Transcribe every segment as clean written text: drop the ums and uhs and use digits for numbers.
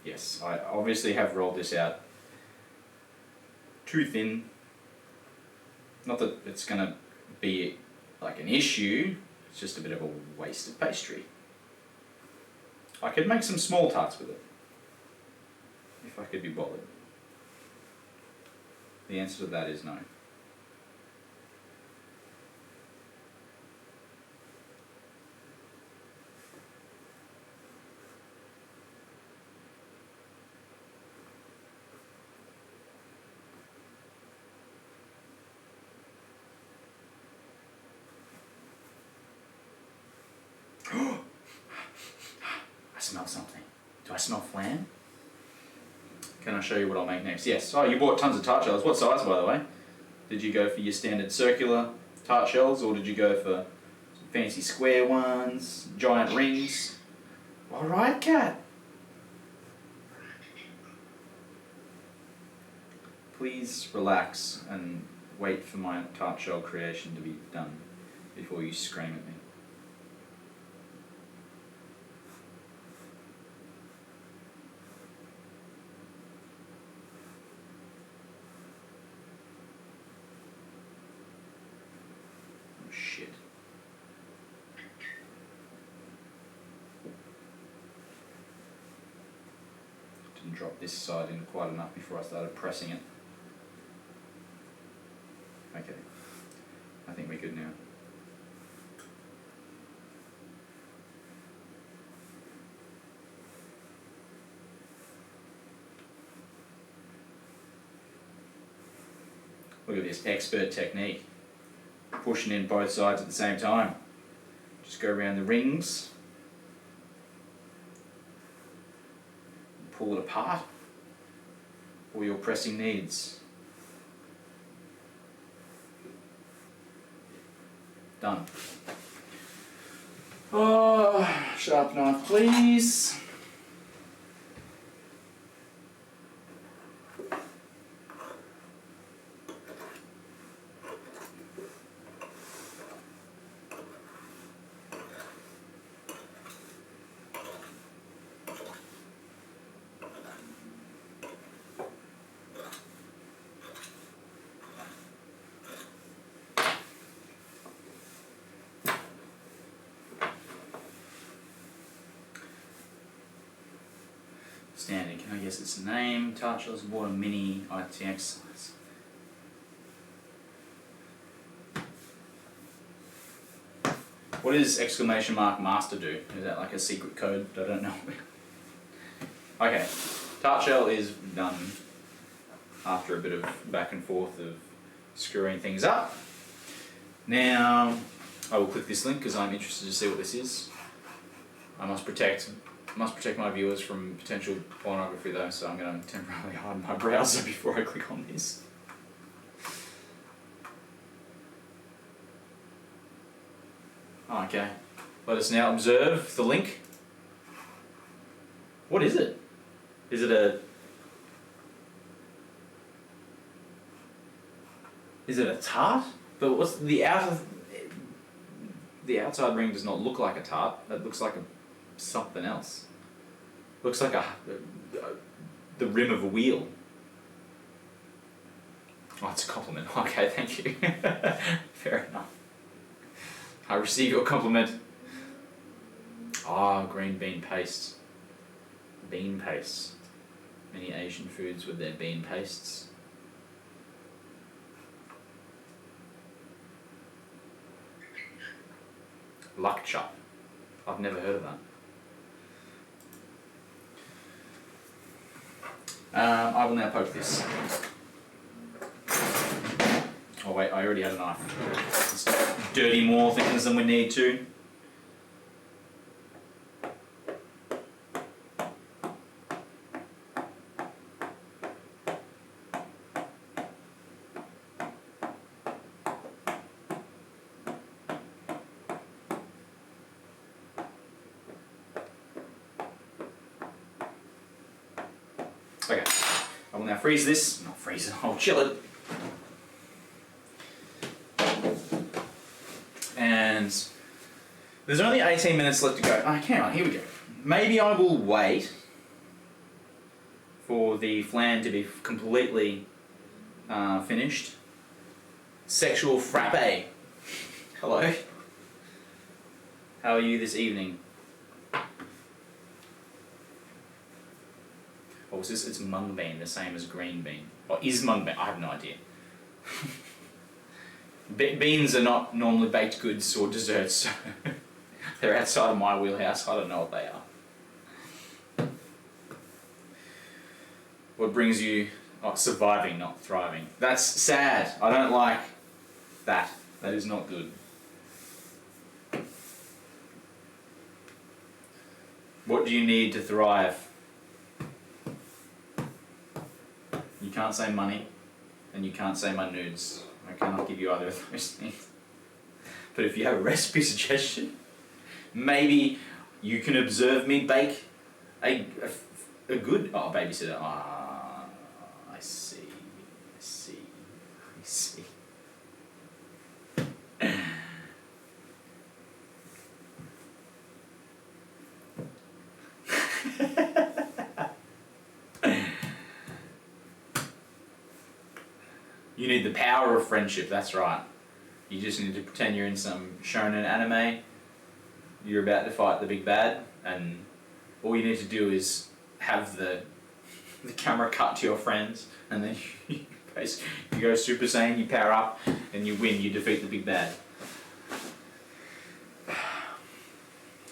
Yes, I obviously have rolled this out too thin. Not that it's going to be like an issue, it's just a bit of a waste of pastry. I could make some small tarts with it, if I could be bothered. The answer to that is no. I smell something. Do I smell flan? Can I show you what I'll make next? Yes. Oh, you bought tons of tart shells. What size, by the way? Did you go for your standard circular tart shells, or did you go for some fancy square ones, giant rings? All right, cat. Please relax and wait for my tart shell creation to be done before you scream at me. Oh shit. Didn't drop this side in quite enough before I started pressing it. Okay, I think we're good now. Look at this expert technique. Pushing in both sides at the same time. Just go around the rings. Pull it apart. All your pressing needs. Done. Oh, sharp knife, please. Standing, can I guess its name? Tart shells bought a mini ITX size. What does exclamation mark master do? Is that like a secret code that I don't know? Okay, tart shell is done after a bit of back and forth of screwing things up. Now I will click this link because I'm interested to see what this is. I must protect my viewers from potential pornography though, so I'm going to temporarily hide my browser before I click on this. Okay, let us now observe the link. What is it? Is it a tart? But what's the outside ring does not look like a tart. That looks like something else. Looks like the rim of a wheel. Oh, it's a compliment. Okay, thank you. Fair enough. I receive your compliment. Ah, green bean paste. Bean paste. Many Asian foods with their bean pastes. Luck chop. I've never heard of that. I will now poke this. Oh wait, I already had a knife. Let's dirty more things than we need to. Okay, I will now freeze this. Not freeze it, I'll chill it. And there's only 18 minutes left to go. Oh, hang on, here we go. Maybe I will wait for the flan to be completely finished. Sexual frappe. Hello. How are you this evening? What was this? It's mung bean, the same as green bean. Or is mung bean? I have no idea. Beans are not normally baked goods or desserts, so they're outside of my wheelhouse. I don't know what they are. What brings you... Oh, surviving, not thriving. That's sad. I don't like that. That is not good. What do you need to thrive? You can't say money, and you can't say my nudes. I cannot give you either of those things. But if you have a recipe suggestion, maybe you can observe me bake a good... Oh, babysitter. Ah, I see. You need the power of friendship, that's right. You just need to pretend you're in some shonen anime, you're about to fight the big bad, and all you need to do is have the camera cut to your friends, and then you go Super Saiyan, you power up, and you win, you defeat the big bad.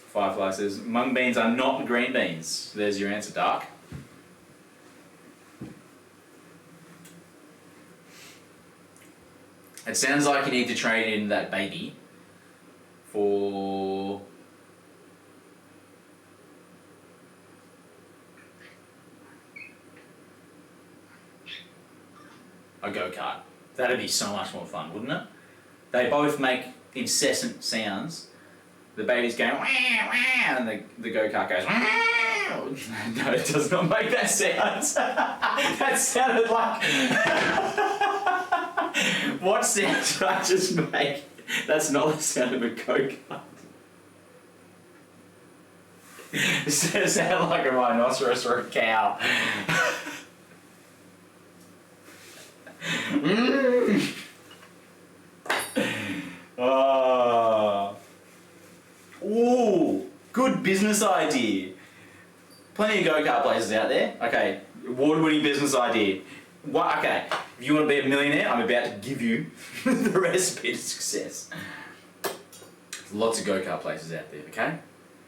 Firefly says, mung beans are not green beans. There's your answer, Dark. It sounds like you need to trade in that baby for a go-kart. That'd be so much more fun, wouldn't it? They both make incessant sounds. The baby's going wah, wah, and the go-kart goes wah. No, it does not make that sound. That sounded like... What sound did I just make? That's not the sound of a go-kart. It sounded like a rhinoceros or a cow. Oh. Ooh, good business idea. Plenty of go-kart places out there. Okay, award-winning business idea. What? Okay, if you want to be a millionaire, I'm about to give you the recipe to success. There's lots of go-kart places out there, okay?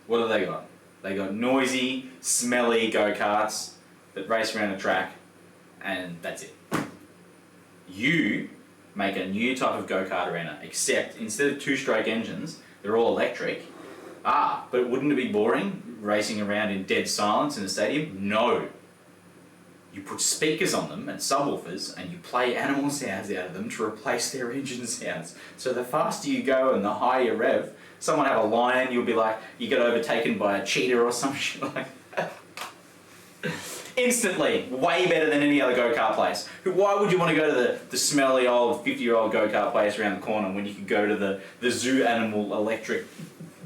What have they got? They got noisy, smelly go-karts that race around a track, and that's it. You make a new type of go-kart arena, except instead of two-stroke engines, they're all electric. Ah, but wouldn't it be boring racing around in dead silence in a stadium? No. You put speakers on them and subwoofers, and you play animal sounds out of them to replace their engine sounds. So the faster you go and the higher you rev, someone have a lion, you'll be like, you get overtaken by a cheetah or some shit like that. Instantly, way better than any other go-kart place. Why would you want to go to the smelly old 50-year-old go-kart place around the corner when you could go to the zoo animal electric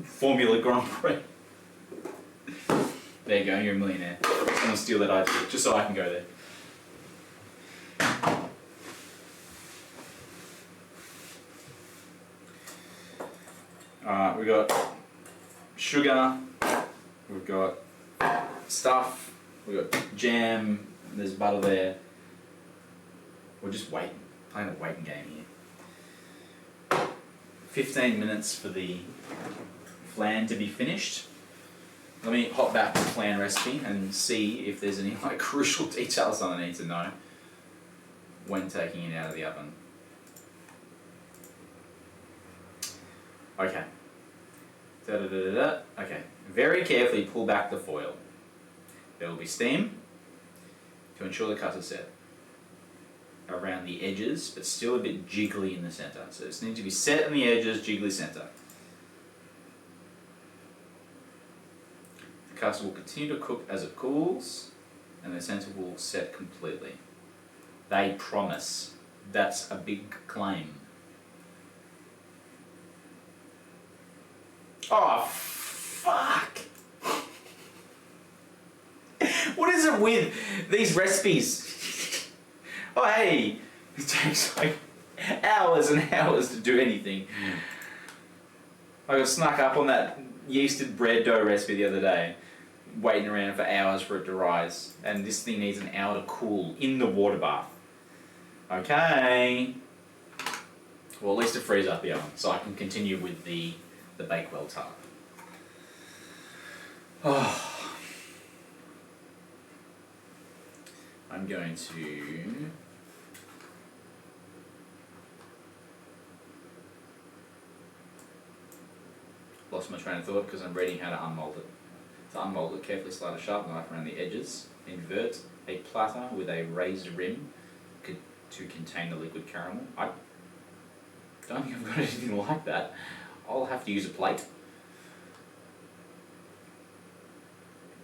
Formula Grand Prix? There you go, you're a millionaire. Someone steal that idea, just so I can go there. Alright, we've got sugar, we've got stuff, we've got jam, there's butter there. We're just waiting, playing a waiting game here. 15 minutes for the flan to be finished. Let me hop back to the flan recipe and see if there's any crucial details that I need to know when taking it out of the oven. Okay. Okay. Very carefully pull back the foil. There will be steam to ensure the cuts are set around the edges, but still a bit jiggly in the center. So it needs to be set on the edges, jiggly center. The custard will continue to cook as it cools, and the center will set completely. They promise. That's a big claim. Oh, fuck! What is it with these recipes? Oh hey, it takes like hours and hours to do anything. I got snuck up on that yeasted bread dough recipe the other day, waiting around for hours for it to rise, and this thing needs an hour to cool in the water bath. Okay. Well, at least it frees up the oven, so I can continue with the Bakewell tart. Oh. I'm going to lost my train of thought because I'm reading how to unmold it. To unmold it, carefully slide a sharp knife around the edges. Invert a platter with a raised rim to contain the liquid caramel. I don't think I've got anything like that. I'll have to use a plate.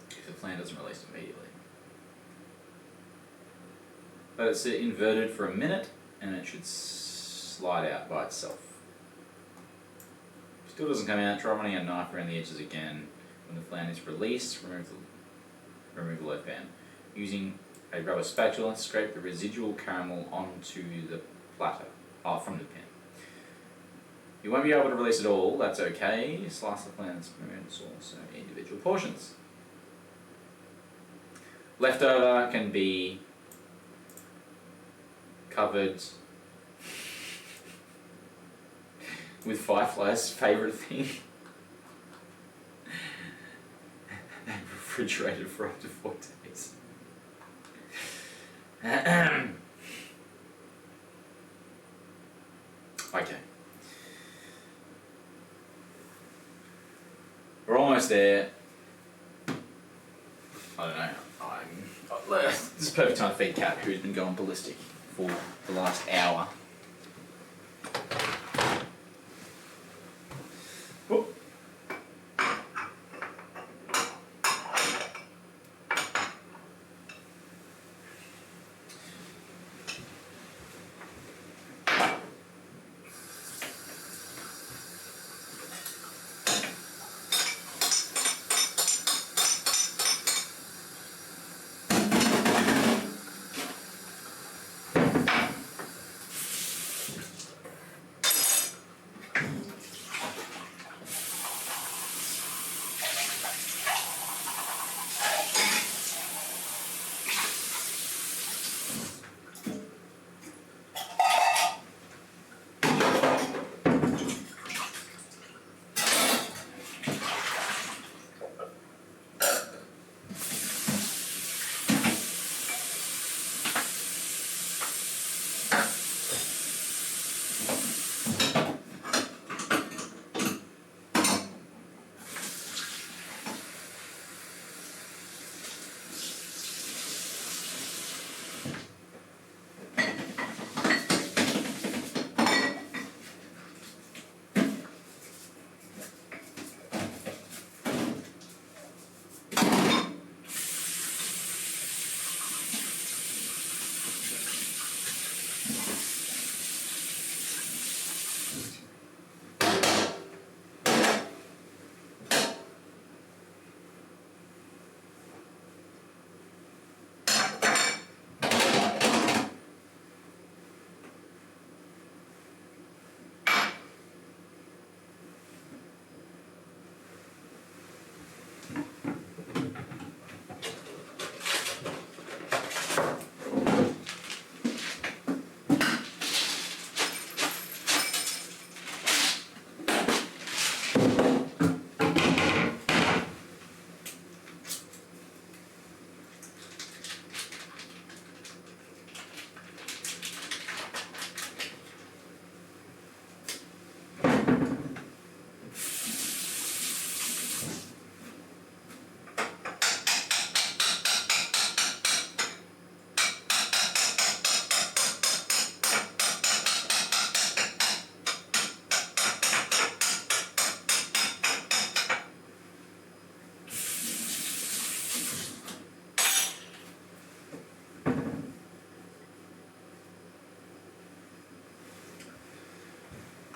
If the plan doesn't release immediately. Let it sit inverted for a minute and it should slide out by itself. If it still doesn't come out, try running a knife around the edges again. When the flan is released, remove the loaf pan. Using a rubber spatula, scrape the residual caramel onto the platter, from the pan. You won't be able to release it all, that's okay. Slice the flan and spoons also individual portions. Leftover can be covered with Firefly's favourite thing. And refrigerated for up to 4 days. Okay. We're almost there. I don't know. This is perfect time to feed Cat, who's been going ballistic for the last hour. Oh.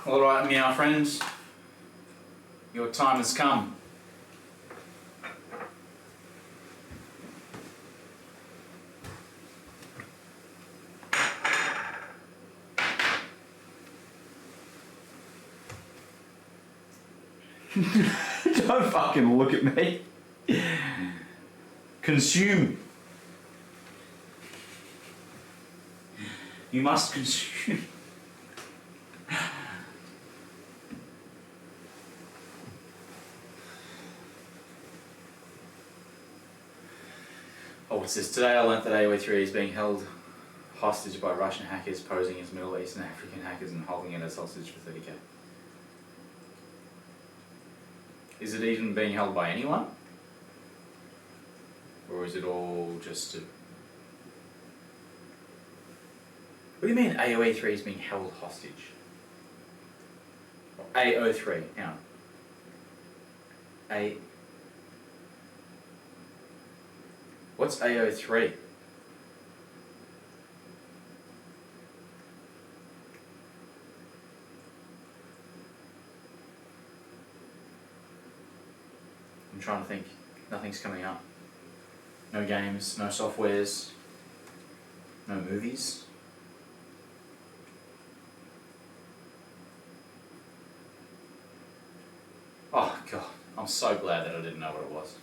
Alright, meow friends, your time has come. Don't fucking look at me. Consume. You must consume. Oh, what's this? Today I learnt that AOE3 is being held hostage by Russian hackers posing as Middle East and African hackers and holding it as hostage for 30k. Is it even being held by anyone? Or is it all just a... What do you mean AOE3 is being held hostage? AO3, hang on. What's AO3? I'm trying to think. Nothing's coming up. No games, no softwares, no movies. Oh god, I'm so glad that I didn't know what it was.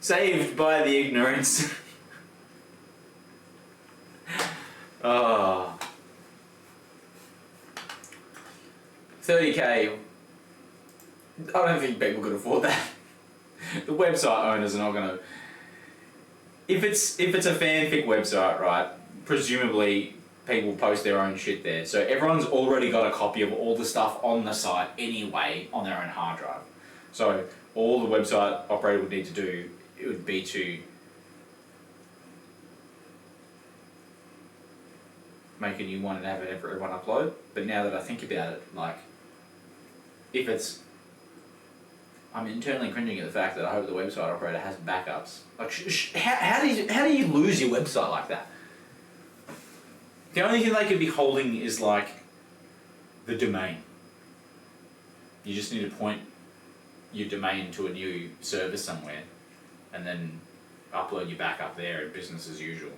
Saved by the ignorance. Oh. 30k. I don't think people could afford that. The website owners are not gonna. If it's a fanfic website, right? Presumably people post their own shit there, so everyone's already got a copy of all the stuff on the site anyway on their own hard drive. So all the website operator would need to do, it would be to make a new one and have it everyone upload. But now that I think about it, like, if it's, I'm internally cringing at the fact that I hope the website operator has backups. Like, how do you lose your website like that? The only thing they could be holding is like the domain. You just need to point your domain to a new server somewhere and then upload your backup there and business as usual.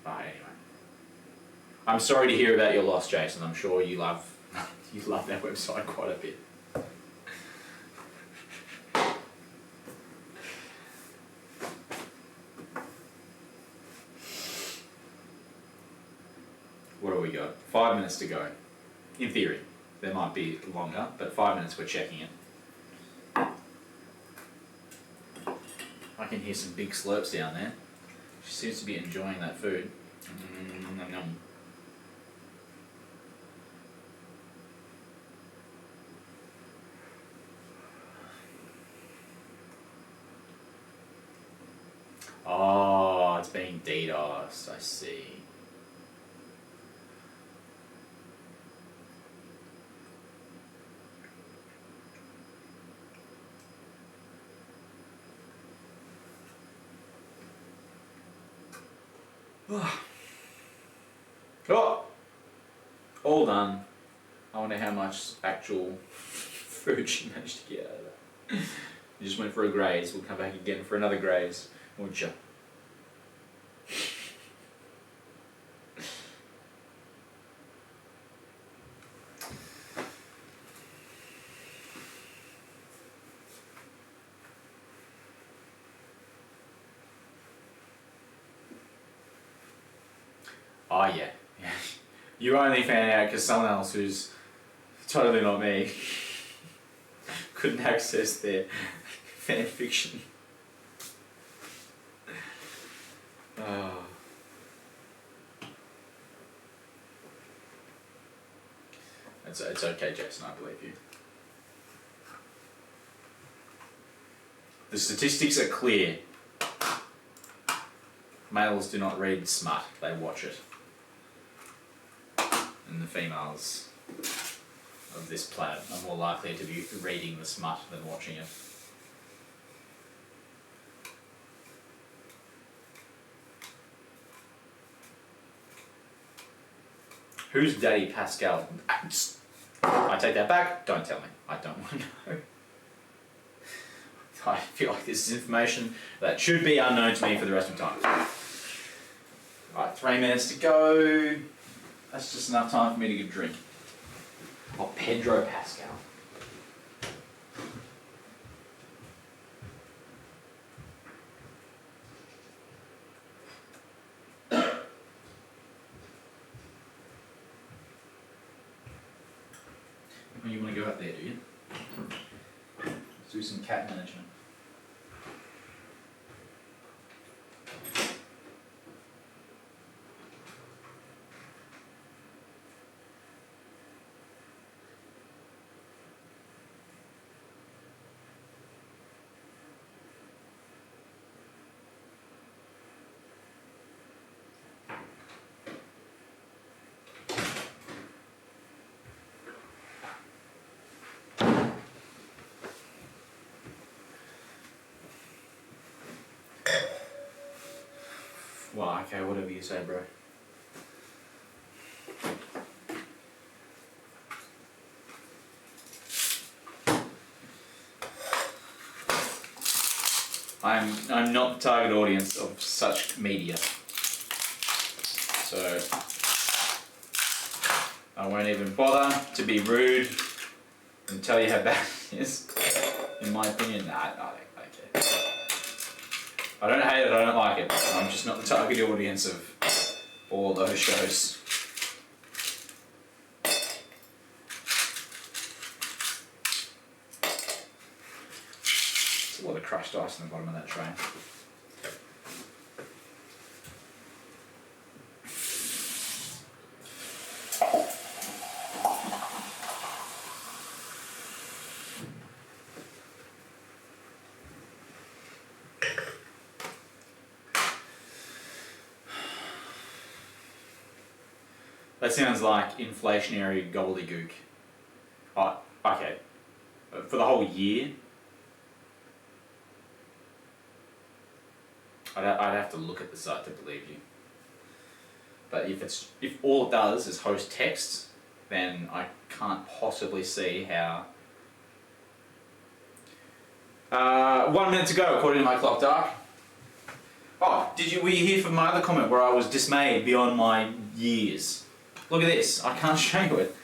But anyway. I'm sorry to hear about your loss, Jason. I'm sure you love that website quite a bit. What do we got? 5 minutes to go. In theory. There might be longer, but 5 minutes we're checking it. I can hear some big slurps down there. She seems to be enjoying that food. Nom. Oh, it's being DDoSed, I see. Oh! All done. I wonder how much actual food she managed to get out of that. You just went for a graze. We'll come back again for another graze, won't you? Oh yeah. You only found out because someone else who's totally not me couldn't access their fan fiction. Oh. It's okay, Jason, I believe you. The statistics are clear. Males do not read smut, they watch it. And the females of this planet are more likely to be reading the smut than watching it. Who's Daddy Pascal? I take that back, don't tell me. I don't want to know. I feel like this is information that should be unknown to me for the rest of time. Alright, 3 minutes to go. That's just enough time for me to get a drink. Oh, Pedro Pascal. Oh, you want to go up there, do you? Let's do some cat management. Well, okay, whatever you say, bro. I'm not the target audience of such media. So I won't even bother to be rude and tell you how bad it is. In my opinion, nah, I don't care. I don't hate it, I don't like it. I'm just not the target audience of all those shows. There's a lot of crushed ice in the bottom of that tray. That sounds like inflationary gobbledygook. Oh, okay. For the whole year, I'd have to look at the site to believe you. But if all it does is host text, then I can't possibly see how. 1 minute to go, according to my clock, Dark. Oh, were you here for my other comment where I was dismayed beyond my years? Look at this. I can't show you it.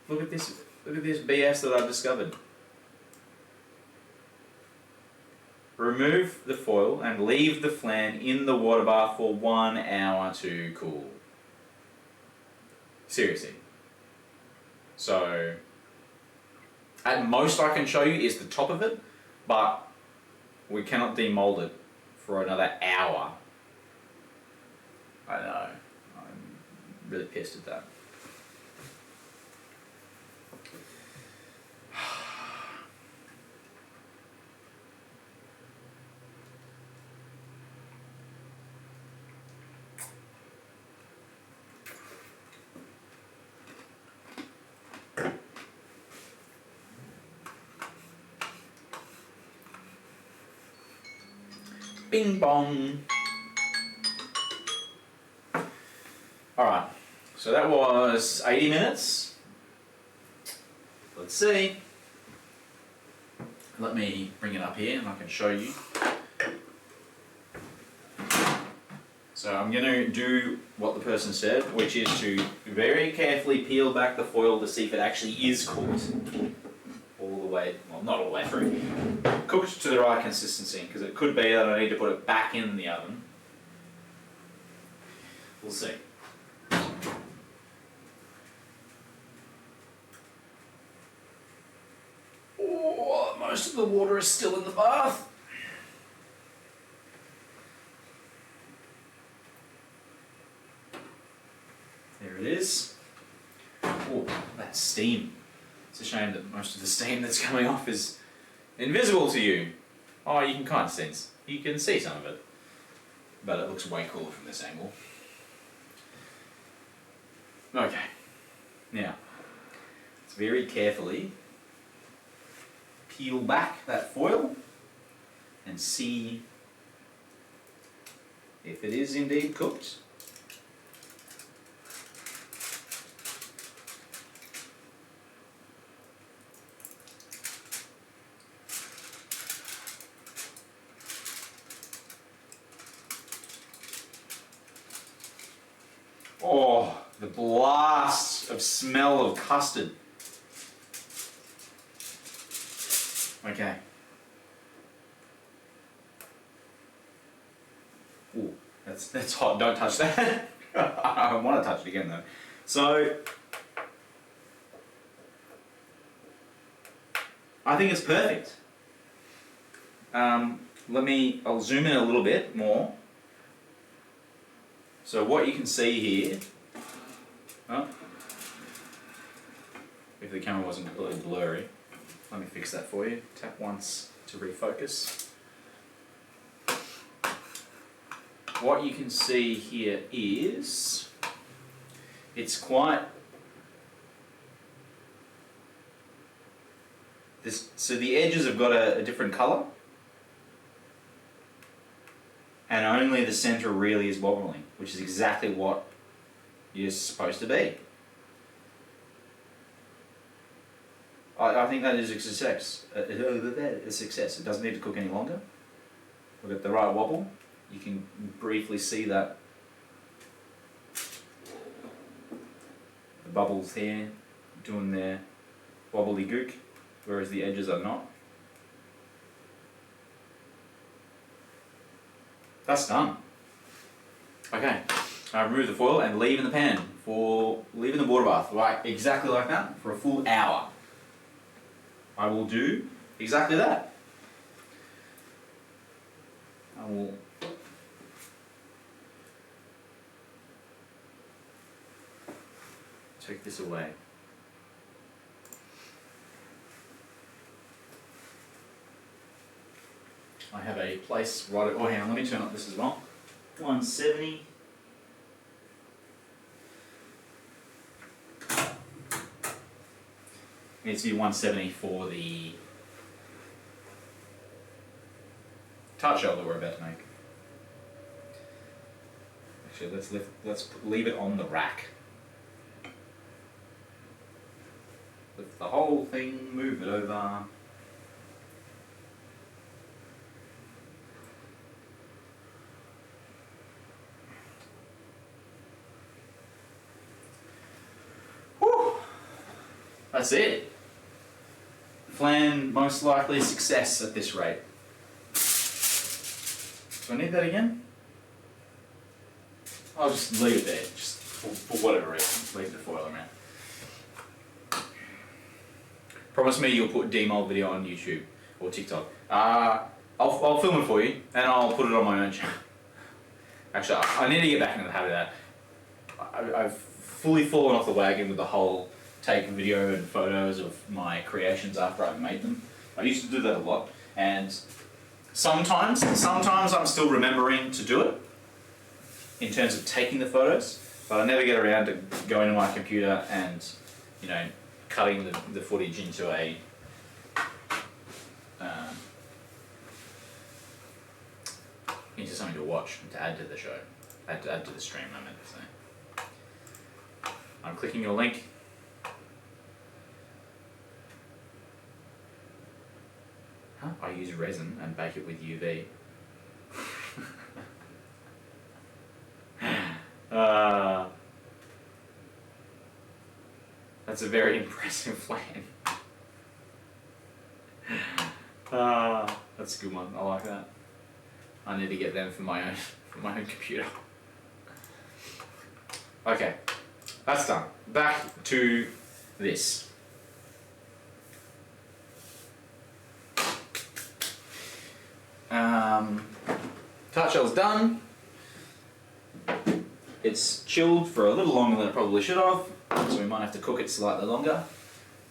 Look at this. Look at this BS that I've discovered. Remove the foil and leave the flan in the water bath for 1 hour to cool. Seriously. So, at most I can show you is the top of it, but we cannot demold it for another hour. I know. I'm really pissed at that. Bing bong. Alright, so that was 80 minutes. Let's see. Let me bring it up here and I can show you. So I'm going to do what the person said, which is to very carefully peel back the foil to see if it actually is cooked. All the way, well, not all the way through. Cooked to the right consistency, because it could be that I need to put it back in the oven. We'll see. Oh, most of the water is still in the bath. There it is. Oh, that steam. It's a shame that most of the steam that's coming off is invisible to you. Oh, you can kind of sense. You can see some of it. But it looks way cooler from this angle. Okay. Now, let's very carefully peel back that foil and see if it is indeed cooked. Oh, the blast of smell of custard. Okay. Ooh, that's hot. Don't touch that. I don't want to touch it again though. So I think it's perfect. I'll zoom in a little bit more. So what you can see here, if the camera wasn't completely blurry, let me fix that for you. Tap once to refocus. What you can see here is, it's quite, so the edges have got a different colour, and only the centre really is wobbling, which is exactly what you're supposed to be. I think that is a success. A success. It doesn't need to cook any longer. We've got the right wobble. You can briefly see that the bubbles here doing their wobbly gook, whereas the edges are not. That's done. Okay, I remove the foil and leave in the pan leave in the water bath, right, exactly like that, for a full hour. I will do exactly that. I will take this away. I have a place right at, oh hang on, let me turn up this as well. 170. It needs to be 170 for the tart shell that we're about to make. Actually, let's leave it on the rack. Lift the whole thing, move it over. Whew. That's it. Flan most likely success at this rate. Do I need that again? I'll just leave it there, just for whatever reason. Leave the foil around. Promise me you'll put demold video on YouTube or TikTok. I'll film it for you and I'll put it on my own channel. Actually, I need to get back into the habit of that. I've fully fallen off the wagon with the whole take video and photos of my creations after I've made them. I used to do that a lot, and sometimes I'm still remembering to do it in terms of taking the photos, but I never get around to going to my computer and, you know, cutting the footage into a into something to watch, to add to the show, add to the stream, I meant to say. I'm clicking your link. Huh? I use resin and bake it with UV. That's a very impressive flan. That's a good one. I like that. I need to get them for my own computer. Okay, that's done. Back to this. Tart shell's done. It's chilled for a little longer than it probably should have, so we might have to cook it slightly longer.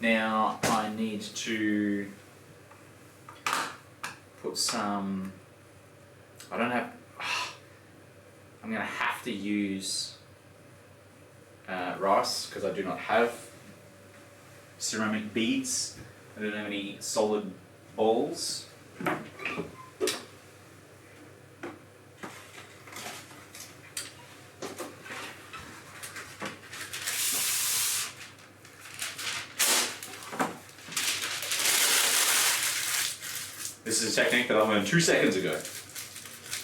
Now I need to put some, I'm going to have to use rice because I do not have ceramic beads. I don't have any solid balls. This is a technique that I learned 2 seconds ago,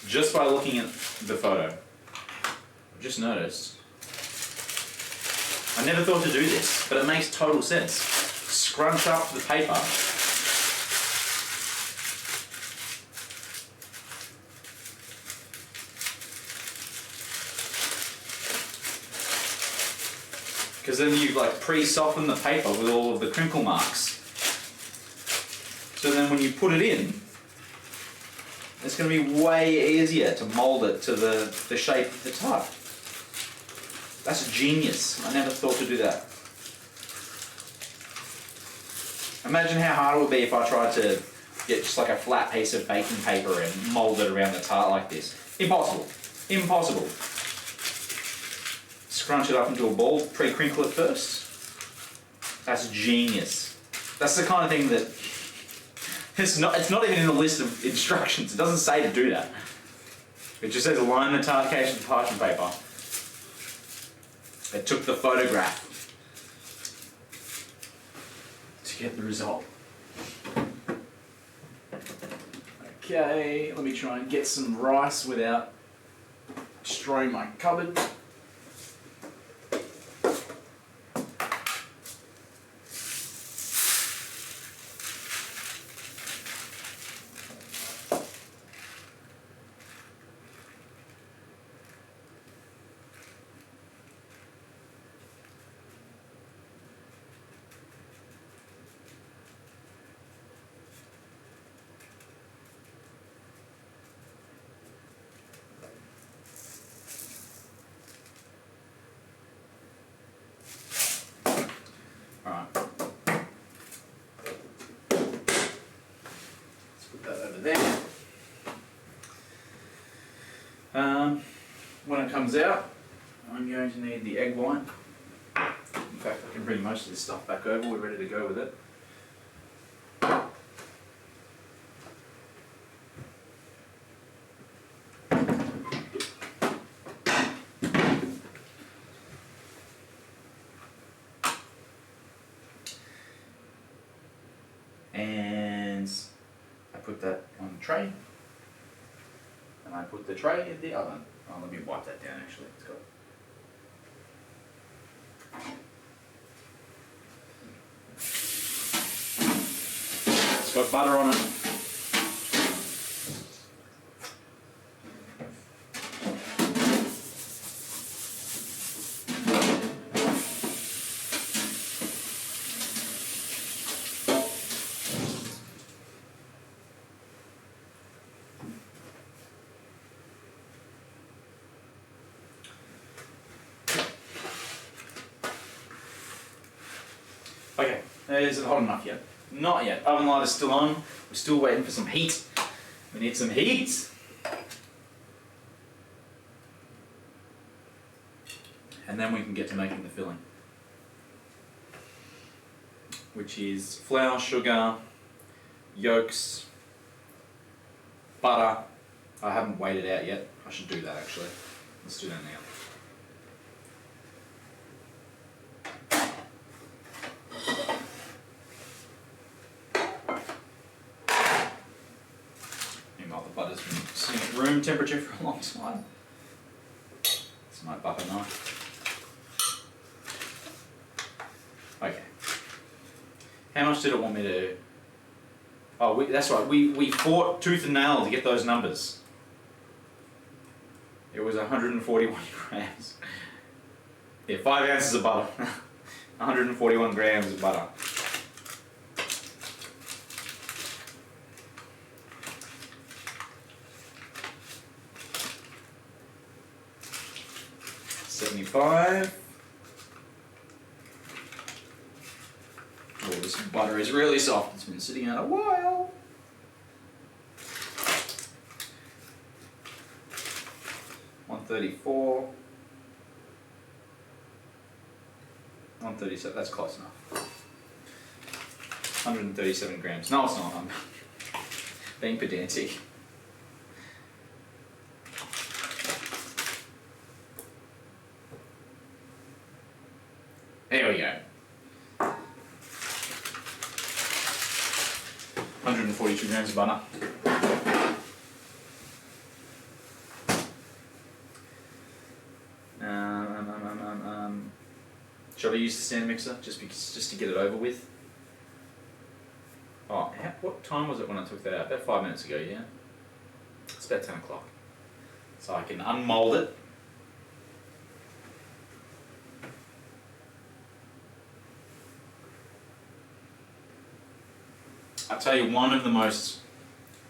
just by looking at the photo. I've just noticed I never thought to do this, but it makes total sense. Scrunch up the paper. Because then you like pre-soften the paper with all of the crinkle marks. So then when you put it in, it's going to be way easier to mould it to the shape of the tart. That's genius. I never thought to do that. Imagine how hard it would be if I tried to get just like a flat piece of baking paper and mould it around the tart like this. Impossible. Impossible. Scrunch it up into a ball, pre-crinkle it first. That's genius. That's the kind of thing that it's not even in the list of instructions. It doesn't say to do that. It just says line the tart case with parchment paper. It took the photograph to get the result. Okay, let me try and get some rice without destroying my cupboard. Alright. Let's put that over there. When it comes out, I'm going to need the egg white. In fact, I can bring most of this stuff back over. We're ready to go with it. And I put that on the tray, and I put the tray in the oven. Oh, let me wipe that down actually. It's got butter on it. Okay, is it hot enough yet? Not yet. Oven light is still on. We're still waiting for some heat. We need some heat. And then we can get to making the filling, which is flour, sugar, yolks, butter. I haven't weighed it out yet. I should do that actually. Let's do that now. Butter's been sitting at room temperature for a long time. It's my butter knife. Okay. How much did it want me to... Oh, that's right. We fought tooth and nail to get those numbers. It was 141 grams. Yeah, 5 ounces of butter. 141 grams of butter. $75. Oh, this butter is really soft. It's been sitting out a while. $134. 137. That's close enough. 137 grams. No, it's not. I'm being pedantic. There we go. 142 grams of butter. Should I use the stand mixer just to get it over with? Oh, what time was it when I took that out? About 5 minutes ago, yeah? It's about 10 o'clock. So I can unmold it. I'll tell you one of the most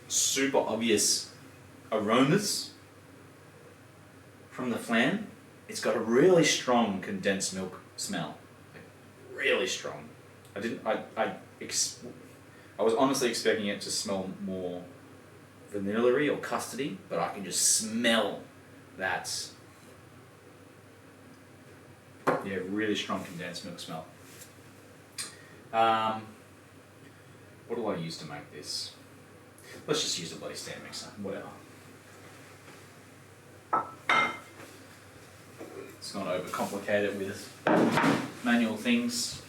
super obvious aromas from the flan. It's got a really strong condensed milk smell. Like, really strong. I was honestly expecting it to smell more vanilla-y or custardy, but I can just smell that. Yeah, really strong condensed milk smell. What do I use to make this? Let's just use the bloody stand mixer, whatever. Let's not overcomplicate it with manual things.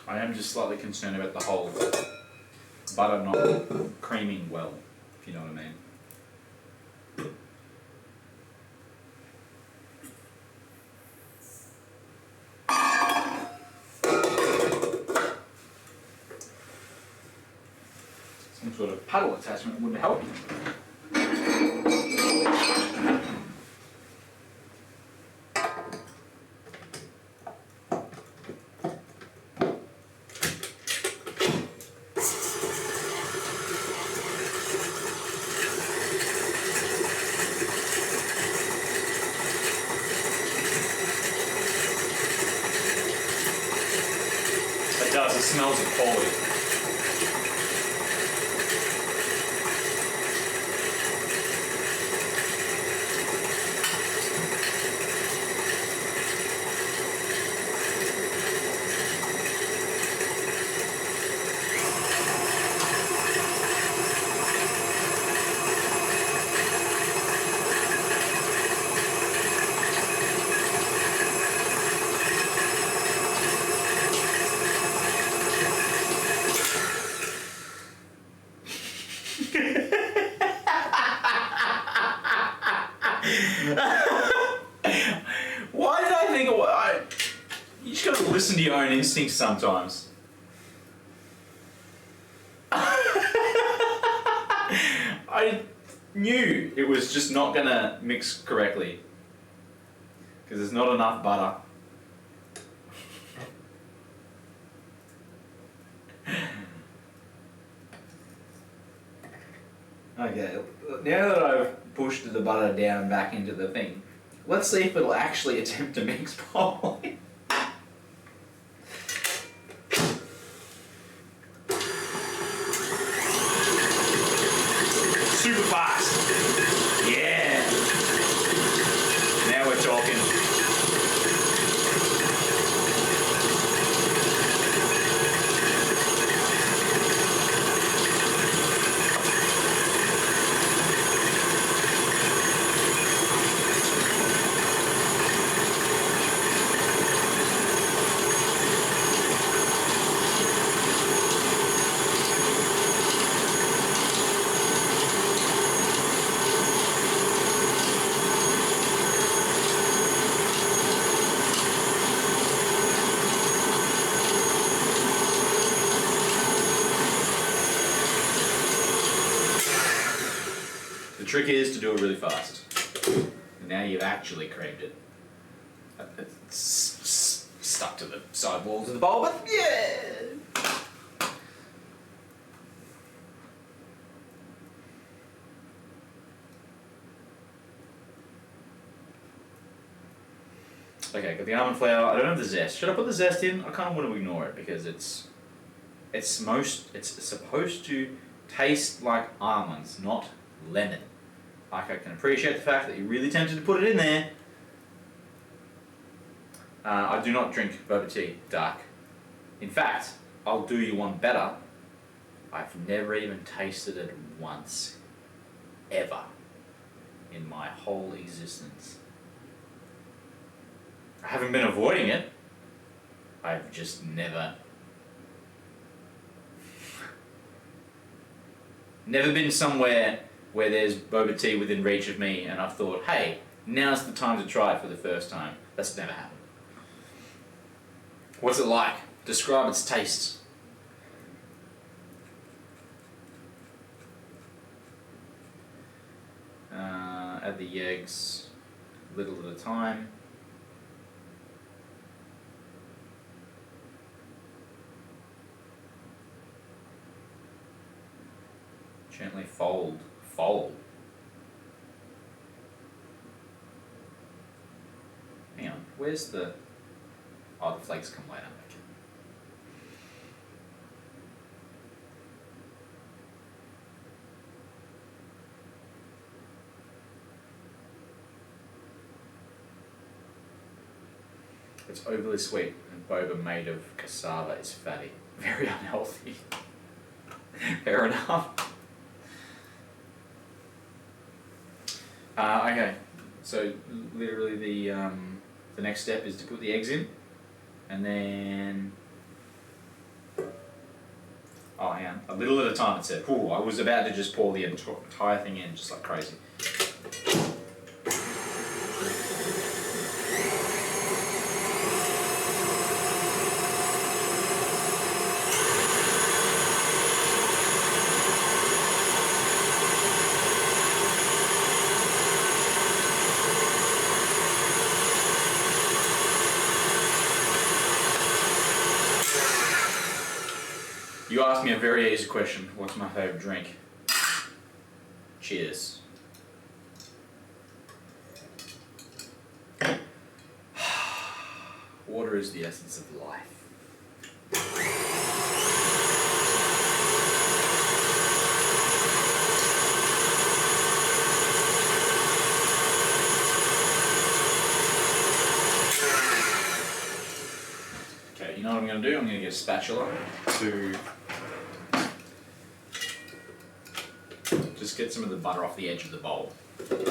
I am just slightly concerned about the whole butter not creaming well, if you know what I mean. Some sort of paddle attachment would help. It does, it smells of quality. Why did I think you just gotta listen to your own instincts sometimes. I knew it was just not gonna mix correctly because there's not enough butter. Okay, now that I've pushed the butter down back into the thing, let's see if it'll actually attempt to mix properly. Super fast. Yeah. Now we're talking. The trick is to do it really fast. And now you've actually creamed it. It's stuck to the side walls of the bowl, but yeah! Okay, got the almond flour. I don't have the zest. Should I put the zest in? I kind of want to ignore it because it's supposed to taste like almonds, not lemon. Like, I can appreciate the fact that you're really tempted to put it in there. I do not drink boba tea dark. In fact, I'll do you one better. I've never even tasted it once. Ever. in my whole existence. I haven't been avoiding it. I've just never been somewhere where there's boba tea within reach of me and I've thought, hey, now's the time to try it for the first time. That's never happened. What's it like? Describe its taste. Add the eggs little at a time. Gently fold. Hang on, where's the... Oh, the flakes come later. Okay. It's overly sweet, and boba made of cassava is fatty. Very unhealthy. Fair enough. Okay, so literally the next step is to put the eggs in, and then... Oh, hang on. A little at a time, it said. Ooh, I was about to just pour the entire thing in, just like crazy. You asked me a very easy question. What's my favourite drink? Cheers. Water is the essence of life. Okay, you know what I'm going to do? I'm going to get a spatula to just get some of the butter off the edge of the bowl. Because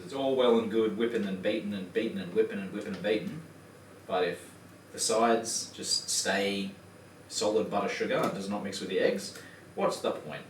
it's all well and good whipping and beating and beating and whipping and whipping and beating, but if the sides just stay solid butter sugar and does not mix with the eggs, what's the point?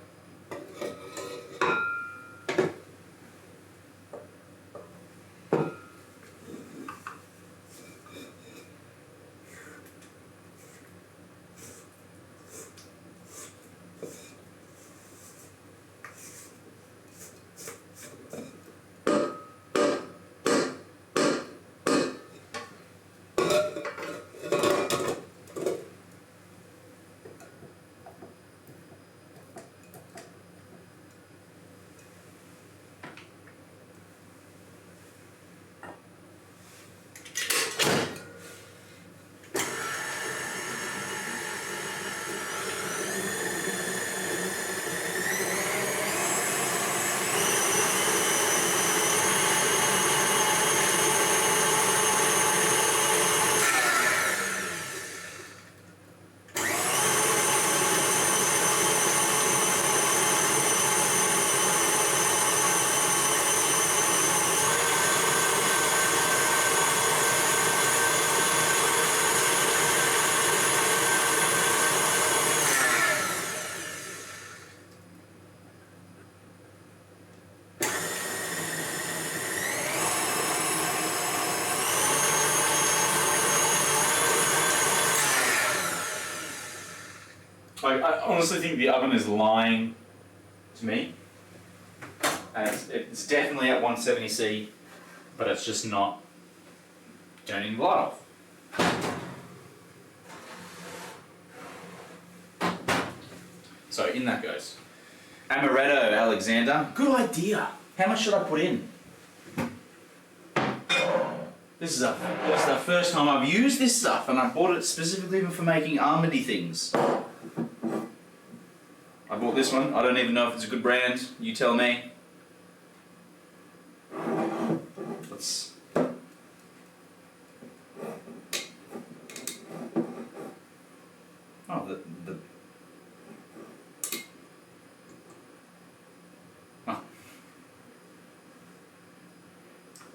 I honestly think the oven is lying to me, and it's definitely at 170°C, but it's just not turning the light off. So in that goes. Amaretto, Alexander. Good idea. How much should I put in? This is the first time I've used this stuff, and I bought it specifically even for making almondy things. I bought this one. I don't even know if it's a good brand. You tell me. Let's... Oh,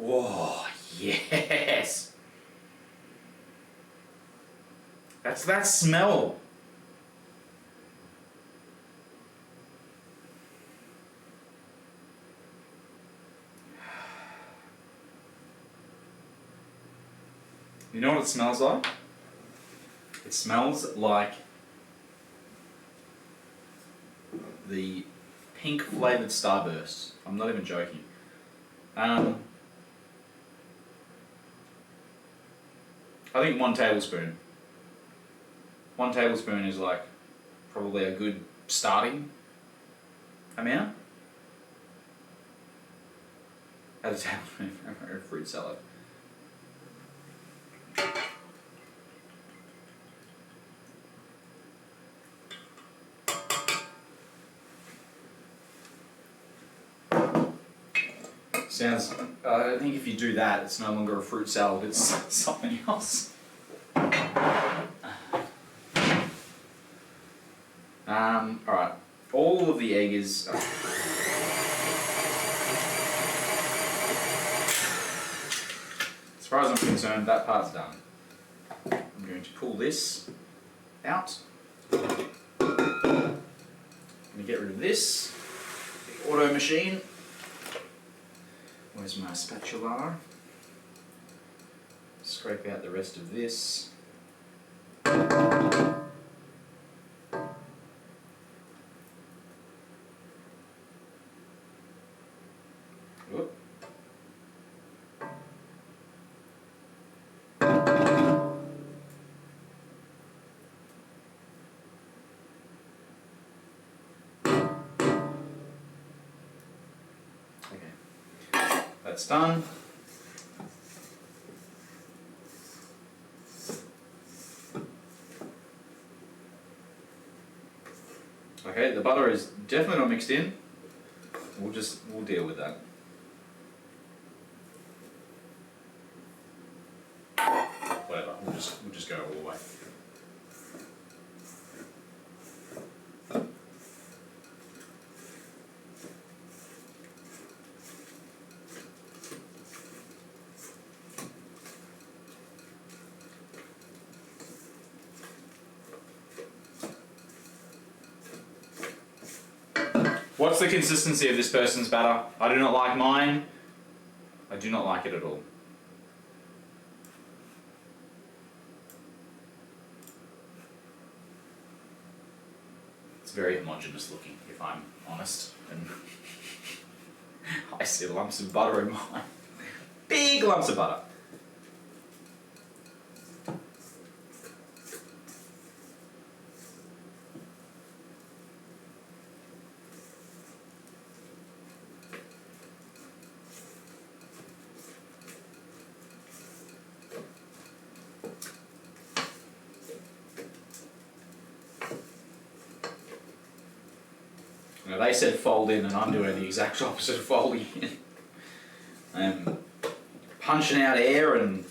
Oh, yes. That's that smell. You know what it smells like? It smells like the pink flavoured Starburst. I'm not even joking. I think 1 tablespoon. 1 tablespoon is like probably a good starting amount. Add a tablespoon of fruit salad. Sounds. I think if you do that, it's no longer a fruit salad. It's something else. All right. All of the egg is. As far as I'm concerned, that part's done. I'm going to pull this out. I'm going to get rid of this. The auto machine. Where's my spatula? Scrape out the rest of this. Whoop. Okay, that's done. Okay, the butter is definitely not mixed in. We'll deal with that. Whatever, we'll just go all the way. What's the consistency of this person's batter? I do not like mine. I do not like it at all. It's very homogeneous looking, if I'm honest. And I see lumps of butter in mine. Big lumps of butter. Now they said fold in and I'm doing the exact opposite of folding in. I'm punching out air and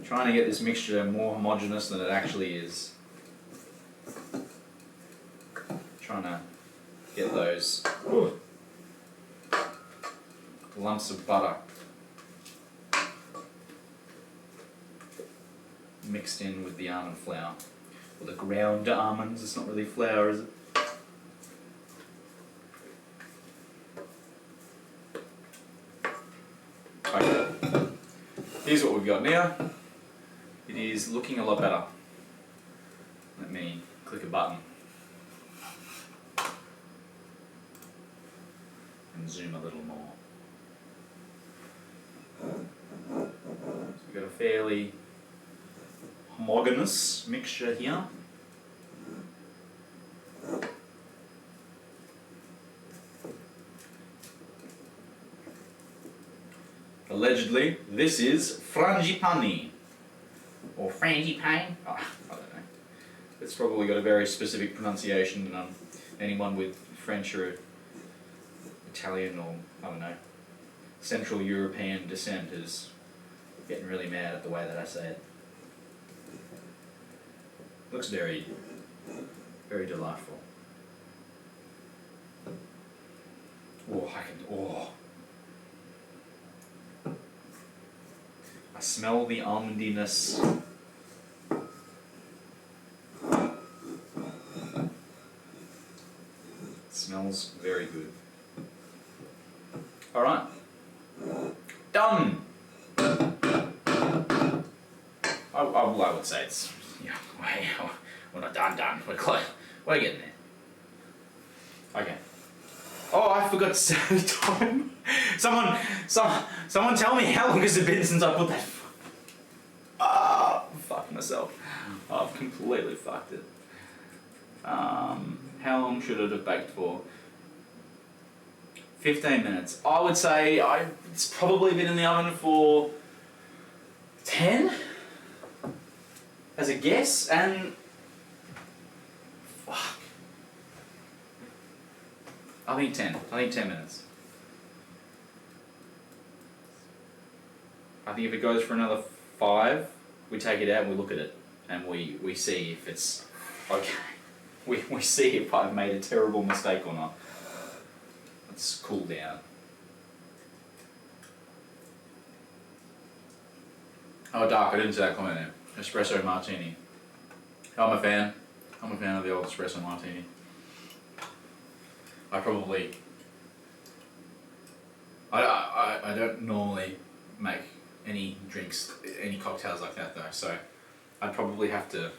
trying to get this mixture more homogeneous than it actually is. Trying to get those lumps of butter mixed in with the almond flour. Or the ground almonds, it's not really flour, is it? Okay. Here's what we've got now. It is looking a lot better. Let me click a button and zoom a little more. So we've got a fairly homogeneous mixture here. Allegedly, this is frangipani, or frangipane. Oh, I don't know. It's probably got a very specific pronunciation, and anyone with French or Italian or, I don't know, Central European descent is getting really mad at the way that I say it. Looks very, very delightful. Oh, I smell the almondiness. It smells very good. Alright. Done! I would say it's, we're not done. We're close. We're getting there. Okay. Oh, I forgot to say the time. Someone tell me how long has it been since I put that. Fuck myself. I've completely fucked it. How long should it have baked for? 15 minutes. I would say it's probably been in the oven for 10 as a guess, and fuck. I think 10. I think 10 minutes. I think if it goes for another 5, we take it out and we look at it and we see if it's okay. We see if I've made a terrible mistake or not. Let's cool down. Oh, dark, I didn't see that comment there. Espresso martini. I'm a fan of the old espresso martini. I don't normally make any drinks, any cocktails like that though, so I'd probably have to,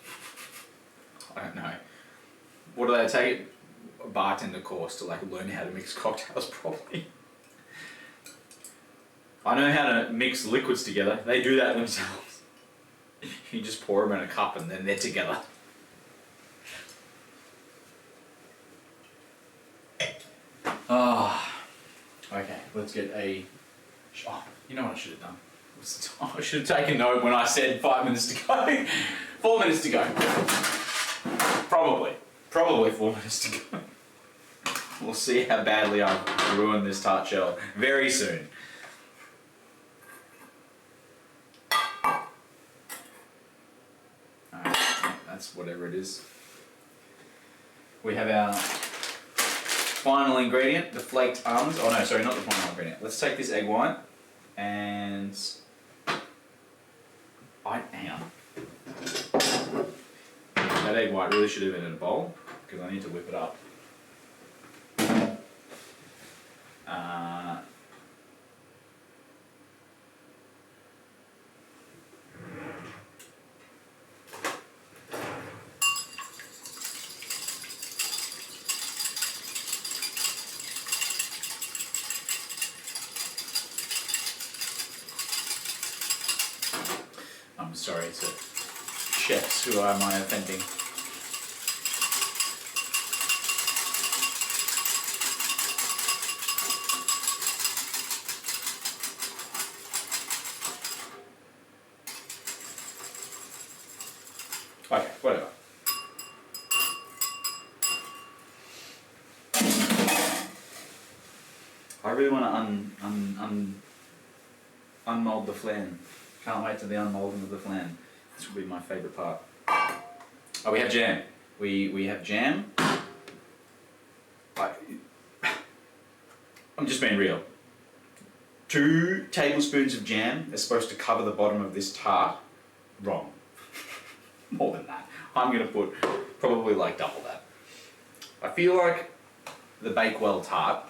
I don't know, what do they take? A bartender course to like learn how to mix cocktails properly. I know how to mix liquids together, they do that themselves. You just pour them in a cup and then they're together. Okay, let's get a... Oh, you know what I should have done? I should have taken note when I said 5 minutes to go. 4 minutes to go. Probably 4 minutes to go. We'll see how badly I've ruined this tart shell very soon. Alright, that's whatever it is. We have our final ingredient, the flaked almonds. Oh no, sorry, not the final ingredient. Let's take this egg white and... hang on. That egg white really should have been in a bowl because I need to whip it up. I'm sorry to chefs who am I offending. Okay, whatever. I really want to unmold the flan. Can't wait to the unmolding of the flan. This will be my favourite part. Oh, we have jam. We have jam. I'm just being real. 2 tablespoons of jam is supposed to cover the bottom of this tart. Wrong. More than that. I'm going to put probably like double that. I feel like the Bakewell tart,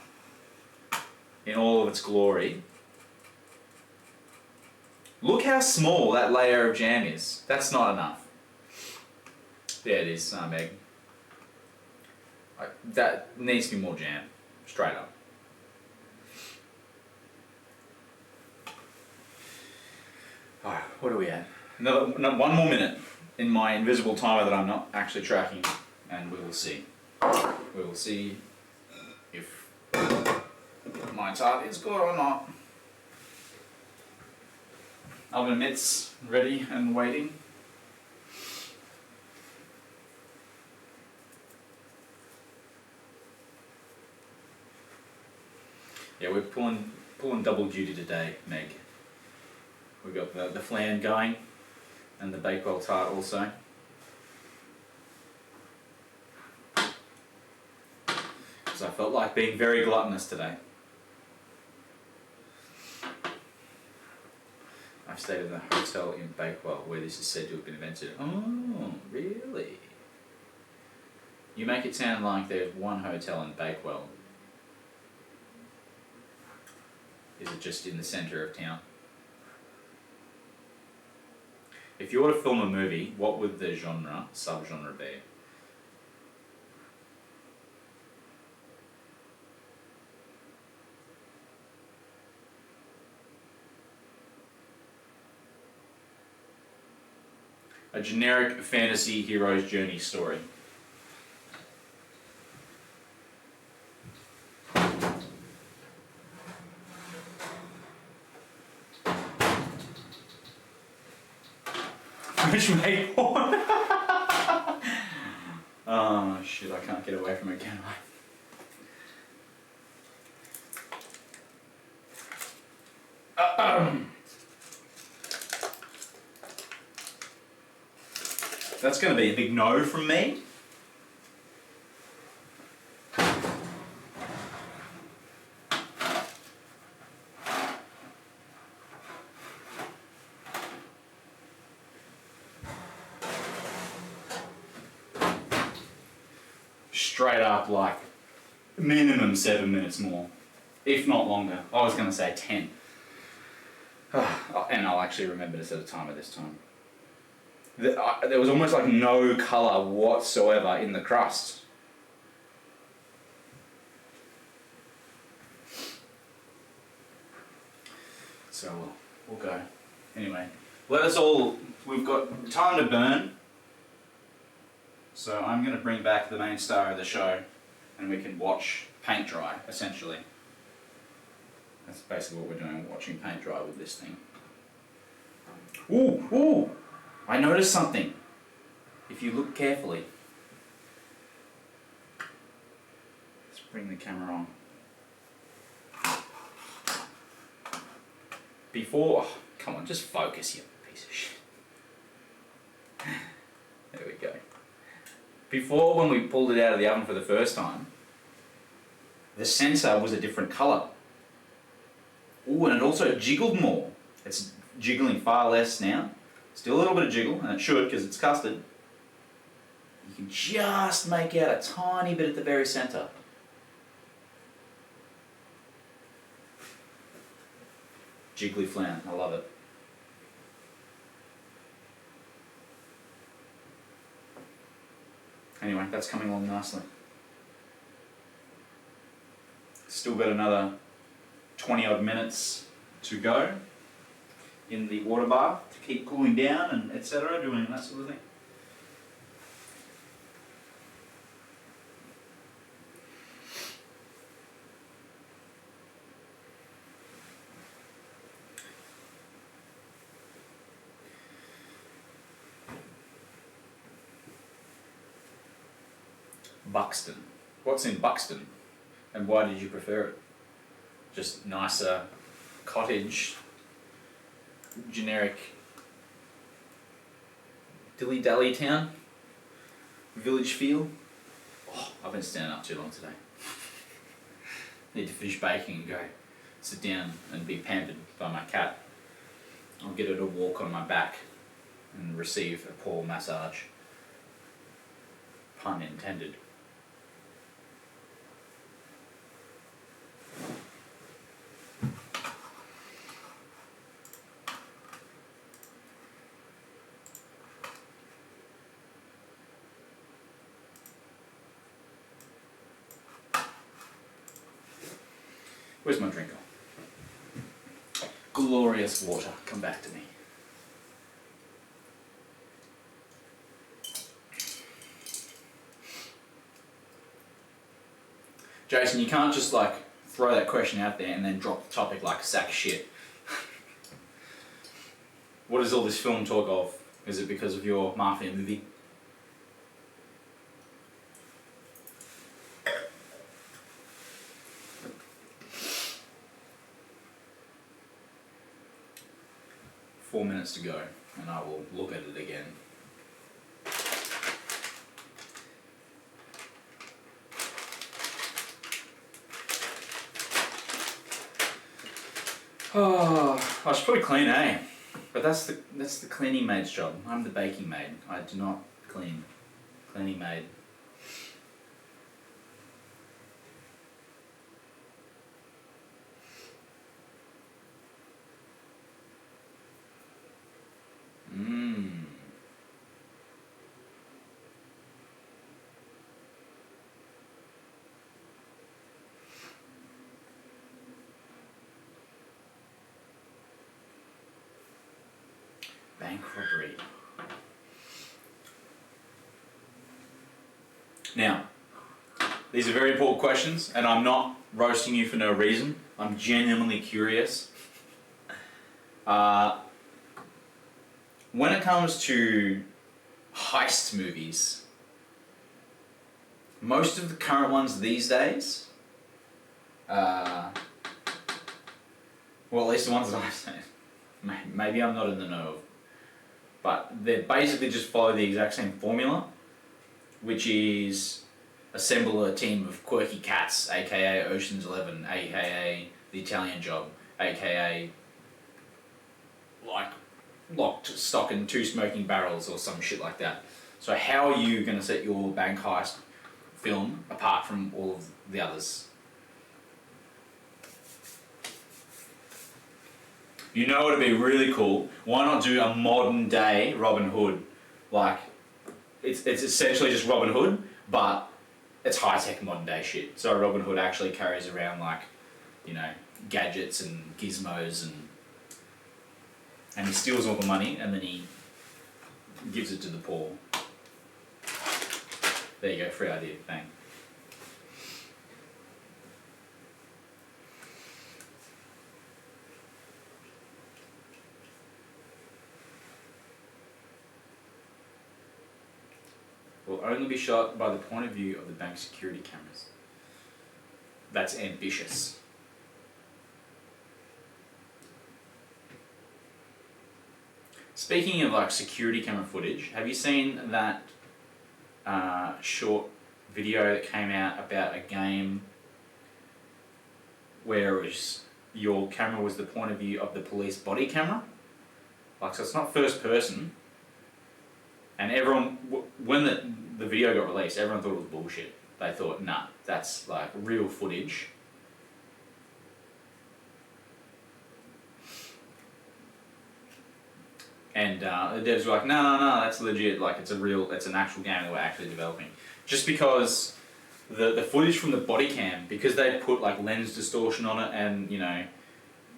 in all of its glory, look how small that layer of jam is. That's not enough. There it is, Meg. That needs to be more jam. Straight up. Alright, what are we at? One more minute in my invisible timer that I'm not actually tracking, and we will see. We will see if my tart is good or not. Oven mitts ready and waiting. Yeah, we're pulling double duty today, Meg. We've got the flan going and the Bakewell tart also. So I felt like being very gluttonous today. I've stayed in the hotel in Bakewell where this is said to have been invented. Oh, really? You make it sound like there's one hotel in Bakewell. Is it just in the centre of town? If you were to film a movie, what would the subgenre be? A generic fantasy hero's journey story. Which made porn? Oh shit, I can't get away from it, can I? That's going to be a big no from me. Straight up, like, minimum 7 minutes more, if not longer. I was going to say 10. And I'll actually remember to set a timer this time. There was almost like no colour whatsoever in the crust. So we'll go. Anyway, we've got time to burn. So I'm going to bring back the main star of the show and we can watch paint dry, essentially. That's basically what we're doing, watching paint dry with this thing. Ooh! I noticed something. If you look carefully. Let's bring the camera on. Come on, just focus, you piece of shit. There we go. Before, when we pulled it out of the oven for the first time, the sensor was a different colour. Ooh, and it also jiggled more. It's jiggling far less now. Still a little bit of jiggle, and it should because it's custard. You can just make out a tiny bit at the very centre. Jiggly flan, I love it. Anyway, that's coming along nicely. Still got another 20 odd minutes to go in the water bath to keep cooling down and etc., doing that sort of thing. Buxton. What's in Buxton? And why did you prefer it? Just nicer cottage, generic dilly-dally town, village feel. Oh, I've been standing up too long today. Need to finish baking and go sit down and be pampered by my cat. I'll get her to walk on my back and receive a paw massage. Pun intended. Where's my drink gone? Glorious water, come back to me. Jason, you can't just like throw that question out there and then drop the topic like a sack of shit. What is all this film talk of? Is it because of your mafia movie? Four minutes to go, and I will look at it again. Oh, I should probably clean, eh? But that's the cleaning maid's job. I'm the baking maid. I do not clean. Cleaning maid. Mmm. Bank robbery. Now, these are very important questions, and I'm not roasting you for no reason. I'm genuinely curious. When it comes to heist movies, most of the current ones these days, well, at least the ones that I've seen, maybe I'm not in the know of, but they basically just follow the exact same formula, which is assemble a team of quirky cats, aka Ocean's 11, aka The Italian Job, aka like locked stock in 2 smoking barrels or some shit like that. So how are you going to set your bank heist film apart from all of the others? You know what would be really cool? Why not do a modern day Robin Hood? Like, it's essentially just Robin Hood, but it's high-tech modern day shit. So Robin Hood actually carries around, like, you know, gadgets and gizmos, and he steals all the money and then he gives it to the poor. There you go, free idea, bang. Will only be shot by the point of view of the bank security cameras. That's ambitious. Speaking of like security camera footage, have you seen that short video that came out about a game where it was, your camera was the point of view of the police body camera? Like, so it's not first person. And everyone, when the video got released, everyone thought it was bullshit. They thought, nah, that's like real footage. And the devs were like, no, that's legit. Like, it's an actual game that we're actually developing. Just because the footage from the body cam, because they put like lens distortion on it and, you know,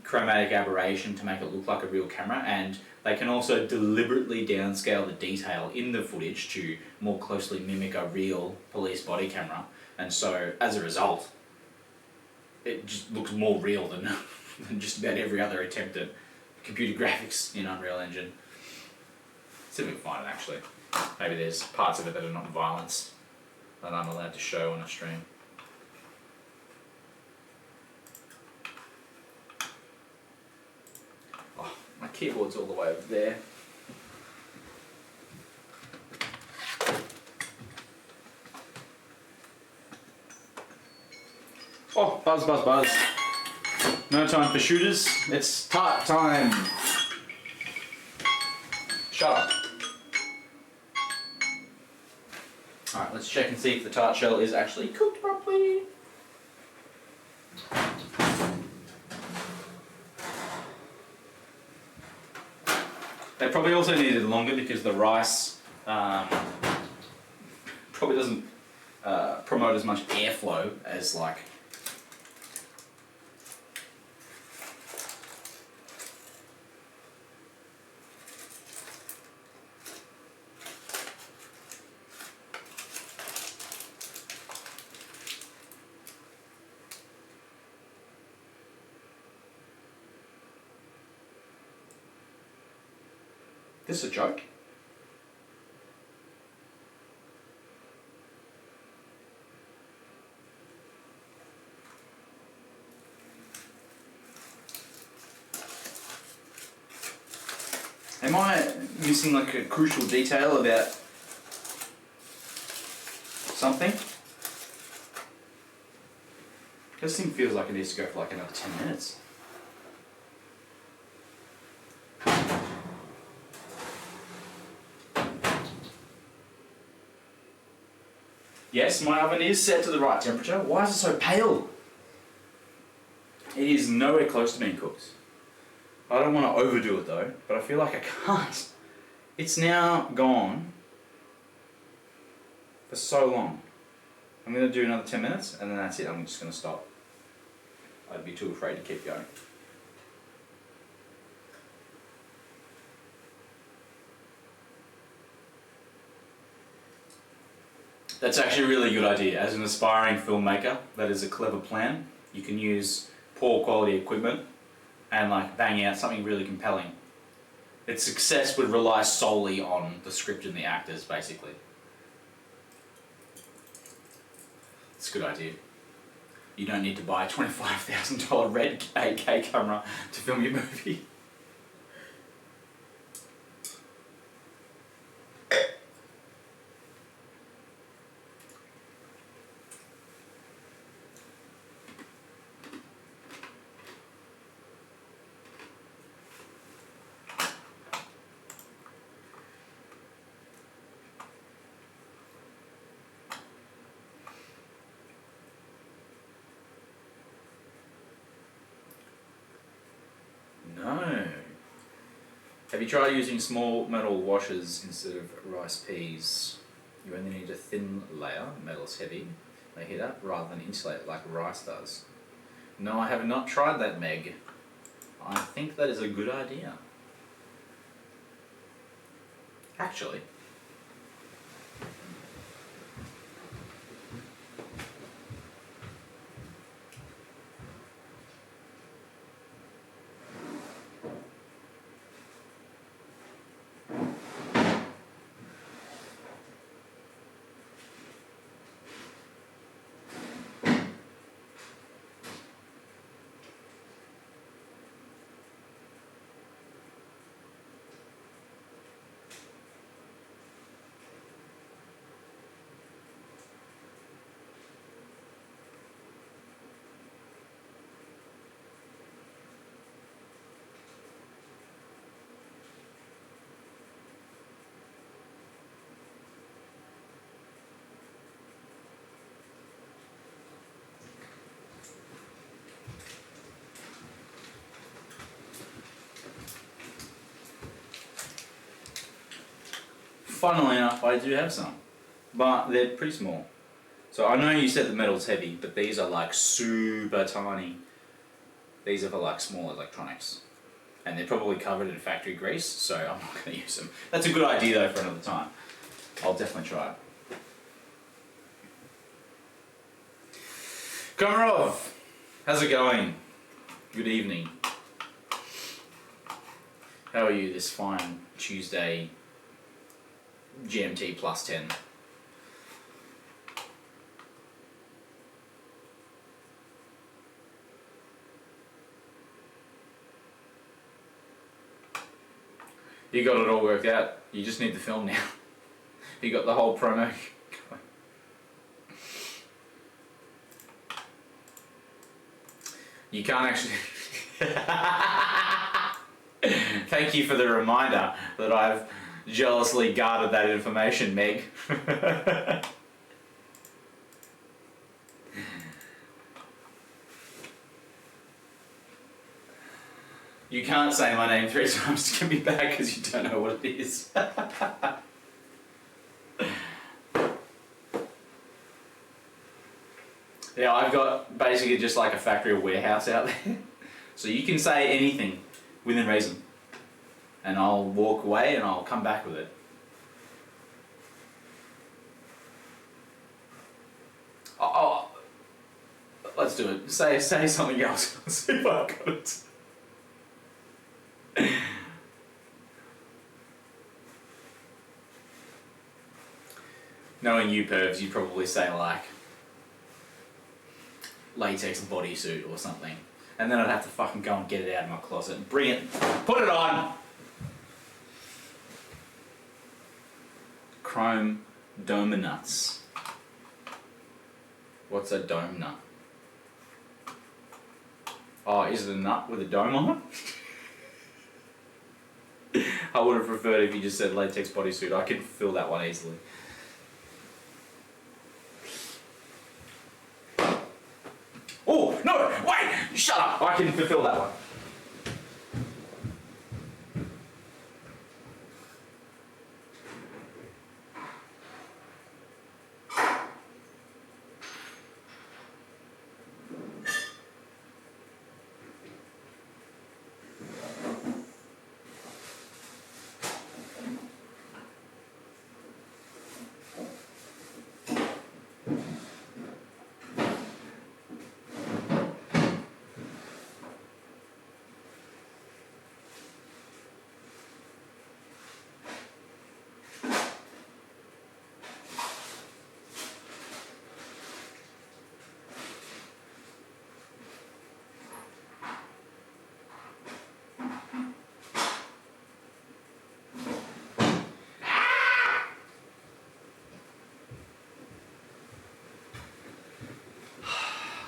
chromatic aberration to make it look like a real camera, and they can also deliberately downscale the detail in the footage to more closely mimic a real police body camera. And so, as a result, it just looks more real than just about every other attempt at computer graphics in Unreal Engine. It's a bit fun, actually. Maybe there's parts of it that are not violence that I'm allowed to show on a stream. Oh, my keyboard's all the way over there. Oh, buzz, buzz, buzz. No time for shooters. It's tart time. Shut up. Alright, let's check and see if the tart shell is actually cooked properly. They probably also needed longer because the rice probably doesn't promote as much airflow as like this a joke? Am I missing like a crucial detail about something? This thing feels like it needs to go for like another 10 minutes. Yes, my oven is set to the right temperature. Why is it so pale? It is nowhere close to being cooked. I don't want to overdo it though, but I feel like I can't. It's now gone for so long. I'm going to do another 10 minutes and then that's it. I'm just going to stop. I'd be too afraid to keep going. That's actually a really good idea. As an aspiring filmmaker, that is a clever plan. You can use poor quality equipment and like bang out something really compelling. Its success would rely solely on the script and the actors, basically. It's a good idea. You don't need to buy a $25,000 red 8K camera to film your movie. No. Have you tried using small metal washers instead of rice peas? You only need a thin layer, metal's heavy, they heat up, rather than insulate like rice does. No, I have not tried that, Meg. I think that is a good idea. Actually. Funnily enough, I do have some, but they're pretty small. So I know you said the metal's heavy, but these are like super tiny. These are for like small electronics. And they're probably covered in factory grease, so I'm not going to use them. That's a good idea though for another time. I'll definitely try it. Komarov, how's it going? Good evening. How are you this fine Tuesday, GMT plus 10? You got it all worked out. You just need the film now. You got the whole promo going. You can't actually... Thank you for the reminder that I've jealously guarded that information, Meg. You can't say my name 3 times to get me back because you don't know what it is. Yeah, I've got basically just like a factory or warehouse out there. So you can say anything within reason. And I'll walk away and I'll come back with it. Oh, let's do it. Say something else. Let's see if I've got it. Knowing you pervs, you'd probably say like latex bodysuit or something. And then I'd have to fucking go and get it out of my closet and bring it, put it on! Chrome donuts. What's a dome nut? Oh, is it a nut with a dome on it? I would have preferred if you just said latex bodysuit. I could fill that one easily. Oh, no, wait, shut up. I can fulfill that one.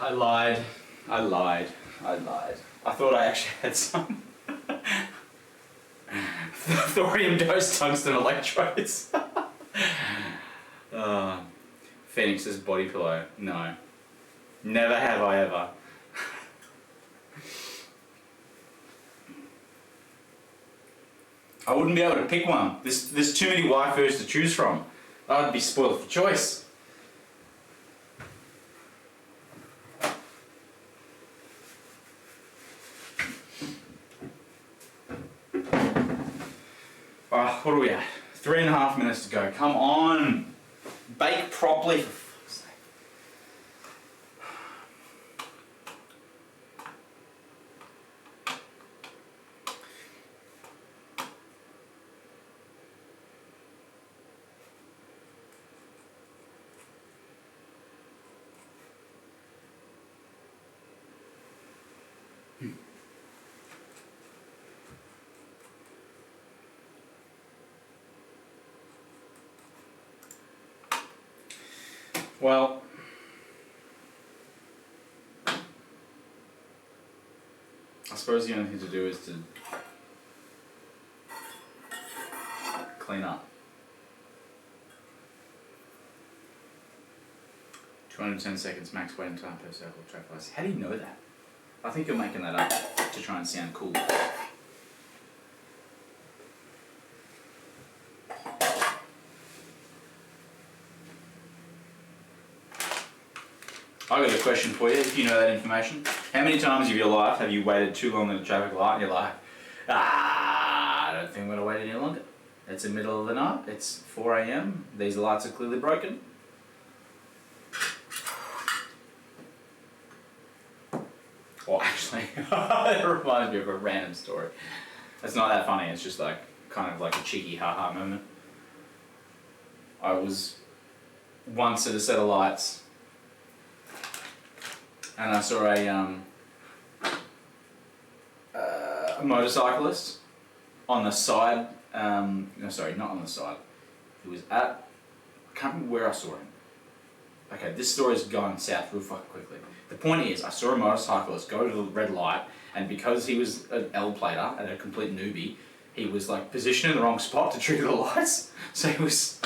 I lied. I thought I actually had some thorium dose tungsten electrodes. Phoenix's body pillow. No. Never have I ever. I wouldn't be able to pick one. There's too many waifus to choose from. I'd be spoiled for choice. What are we at? 3.5 minutes to go. Come on! Bake properly, for fuck's sake. Well, I suppose the only thing to do is to clean up. 210 seconds max waiting time per circle of traffic lights. How do you know that? I think you're making that up to try and sound cool. I got a question for you, if you know that information. How many times of your life have you waited too long at a traffic light and you're like, I don't think I'm going to wait any longer. It's the middle of the night, it's 4 AM, these lights are clearly broken. Well, actually, it reminds me of a random story. It's not that funny, it's just like, kind of like a cheeky ha-ha moment. I was once at a set of lights, and I saw a motorcyclist on the side, no sorry, not on the side, he was at, I can't remember where I saw him. Okay, this story's going south real fucking quickly. The point is, I saw a motorcyclist go to the red light, and because he was an L-plater and a complete newbie, he was like positioned in the wrong spot to trigger the lights, so he was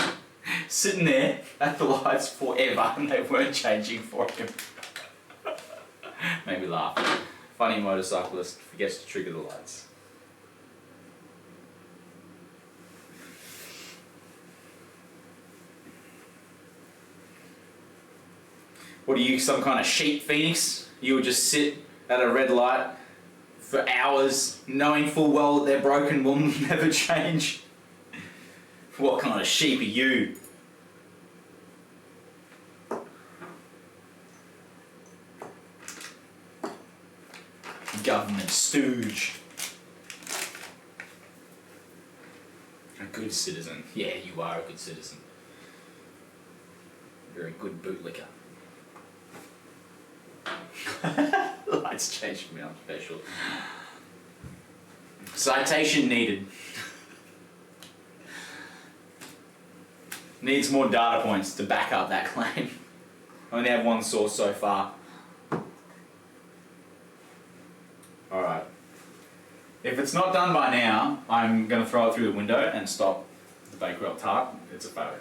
sitting there at the lights forever and they weren't changing for him. Made me laugh. Funny motorcyclist forgets to trigger the lights. What are you, some kind of sheep, Phoenix? You would just sit at a red light for hours knowing full well that they're broken will never change? What kind of sheep are you? Government stooge. A good citizen. Yeah, you are a good citizen. You're a good bootlicker. Lights changed for me, I'm special. Citation needed. Needs more data points to back up that claim. I only have one source so far. Alright. If it's not done by now, I'm going to throw it through the window and stop the Bakewell tart. It's a failure.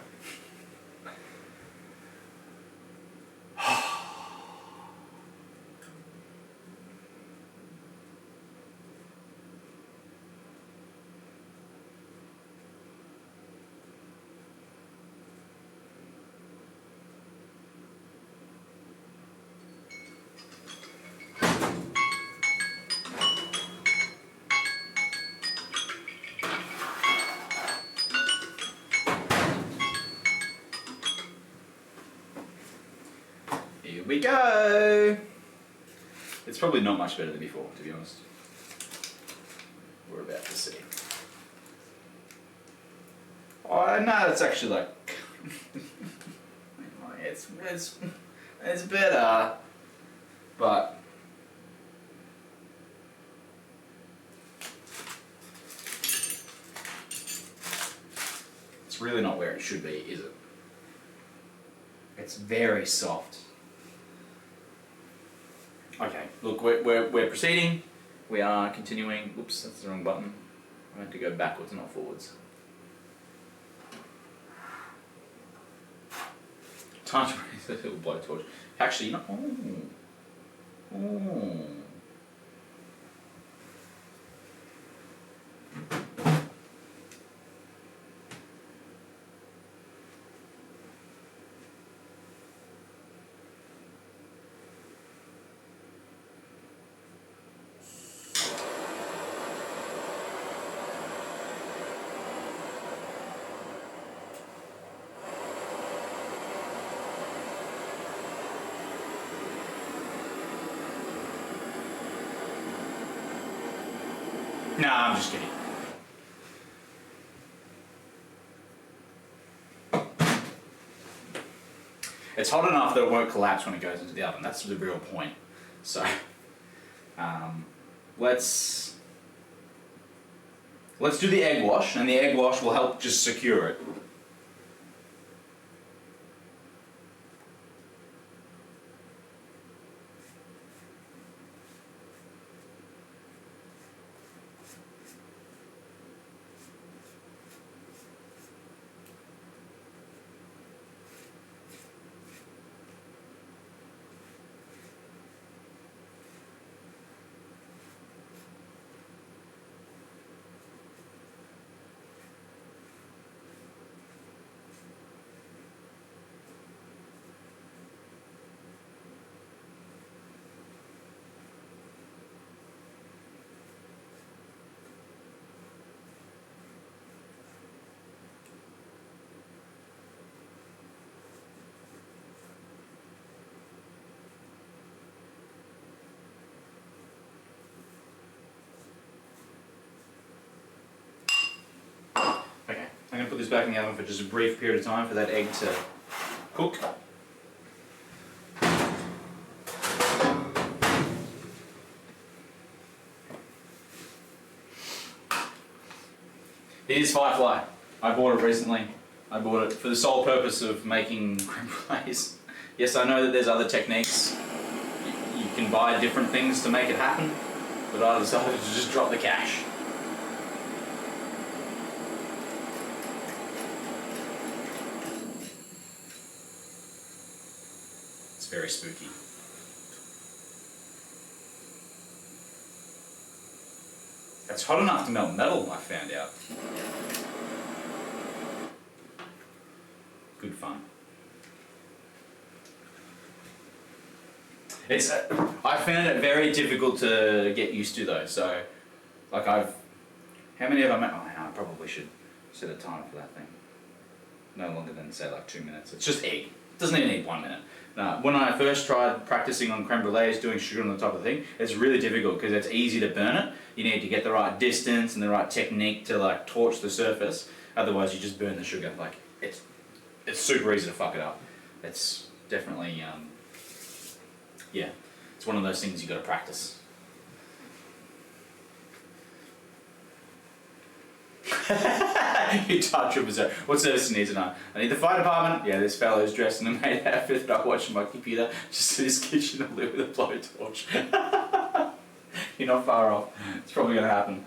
we go. It's probably not much better than before, to be honest. We're about to see. Oh no, it's actually like it's better, but it's really not where it should be, is it? It's very soft. Okay, look, we're proceeding. We are continuing. Oops, that's the wrong button. I meant to go backwards, not forwards. Time to raise a little blowtorch. Actually, you know. Oh. Nah, I'm just kidding. It's hot enough that it won't collapse when it goes into the oven. That's the real point. So, let's do the egg wash, and the egg wash will help just secure it. I'm going to put this back in the oven for just a brief period of time for that egg to cook. It is Firefly. I bought it recently. I bought it for the sole purpose of making creme brulees. Yes, I know that there's other techniques. You can buy different things to make it happen, but I decided to just drop the cash. It's very spooky. It's hot enough to melt metal, I found out. Good fun. I found it very difficult to get used to though, so like how many have I made? Oh, I probably should set a timer for that thing. No longer than say like 2 minutes. It's just egg. It doesn't even need 1 minute. When I first tried practicing on creme brulees, doing sugar on the top of the thing, it's really difficult because it's easy to burn it. You need to get the right distance and the right technique to like torch the surface. Otherwise, you just burn the sugar. Like it's super easy to fuck it up. It's definitely yeah. It's one of those things you got to practice. You touch up as what service needs tonight? I need the fire department. Yeah, this fellow's dressed in a maid outfit that I watch on my computer just in his kitchen all day with a blowtorch. You're not far off. It's probably going to happen.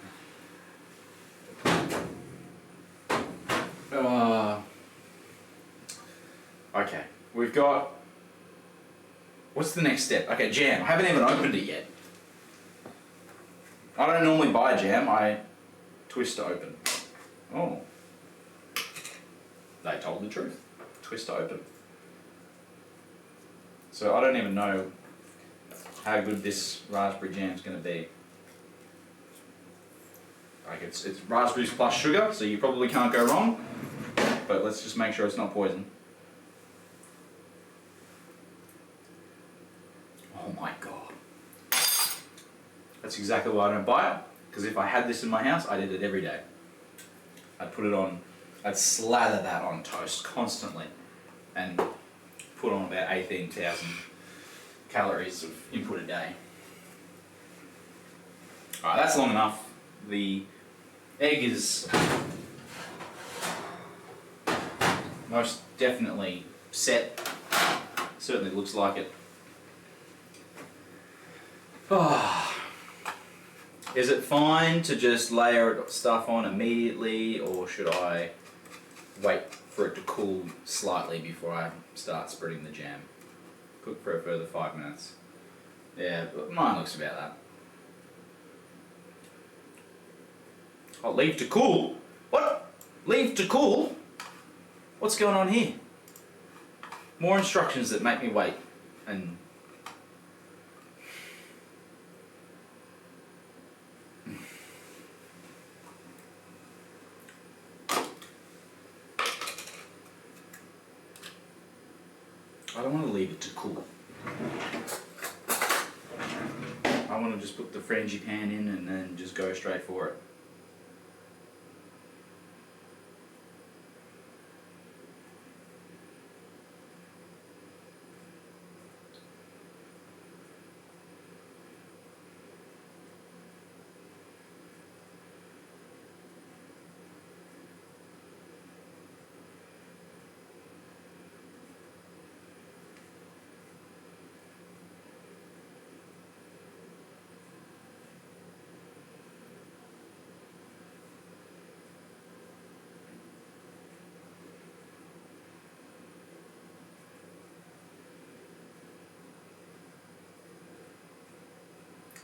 Okay, we've got... What's the next step? Okay, jam. I haven't even opened it yet. I don't normally buy jam. I twist to open. Oh. They told the truth. Twist to open. So I don't even know how good this raspberry jam is going to be. Like it's raspberries plus sugar, so you probably can't go wrong. But let's just make sure it's not poison. That's exactly why I don't buy it, because if I had this in my house, I'd eat it every day. I'd put it on, I'd slather that on toast constantly and put on about 18,000 calories of input a day. Alright, that's long enough. The egg is most definitely set. Certainly looks like it. Is it fine to just layer stuff on immediately, or should I wait for it to cool slightly before I start spreading the jam? Cook for a further 5 minutes. Yeah, but mine looks about that. Oh, leave to cool? What? Leave to cool? What's going on here? More instructions that make me wait and... I don't want to leave it to cool. I want to just put the frangipan in and then just go straight for it.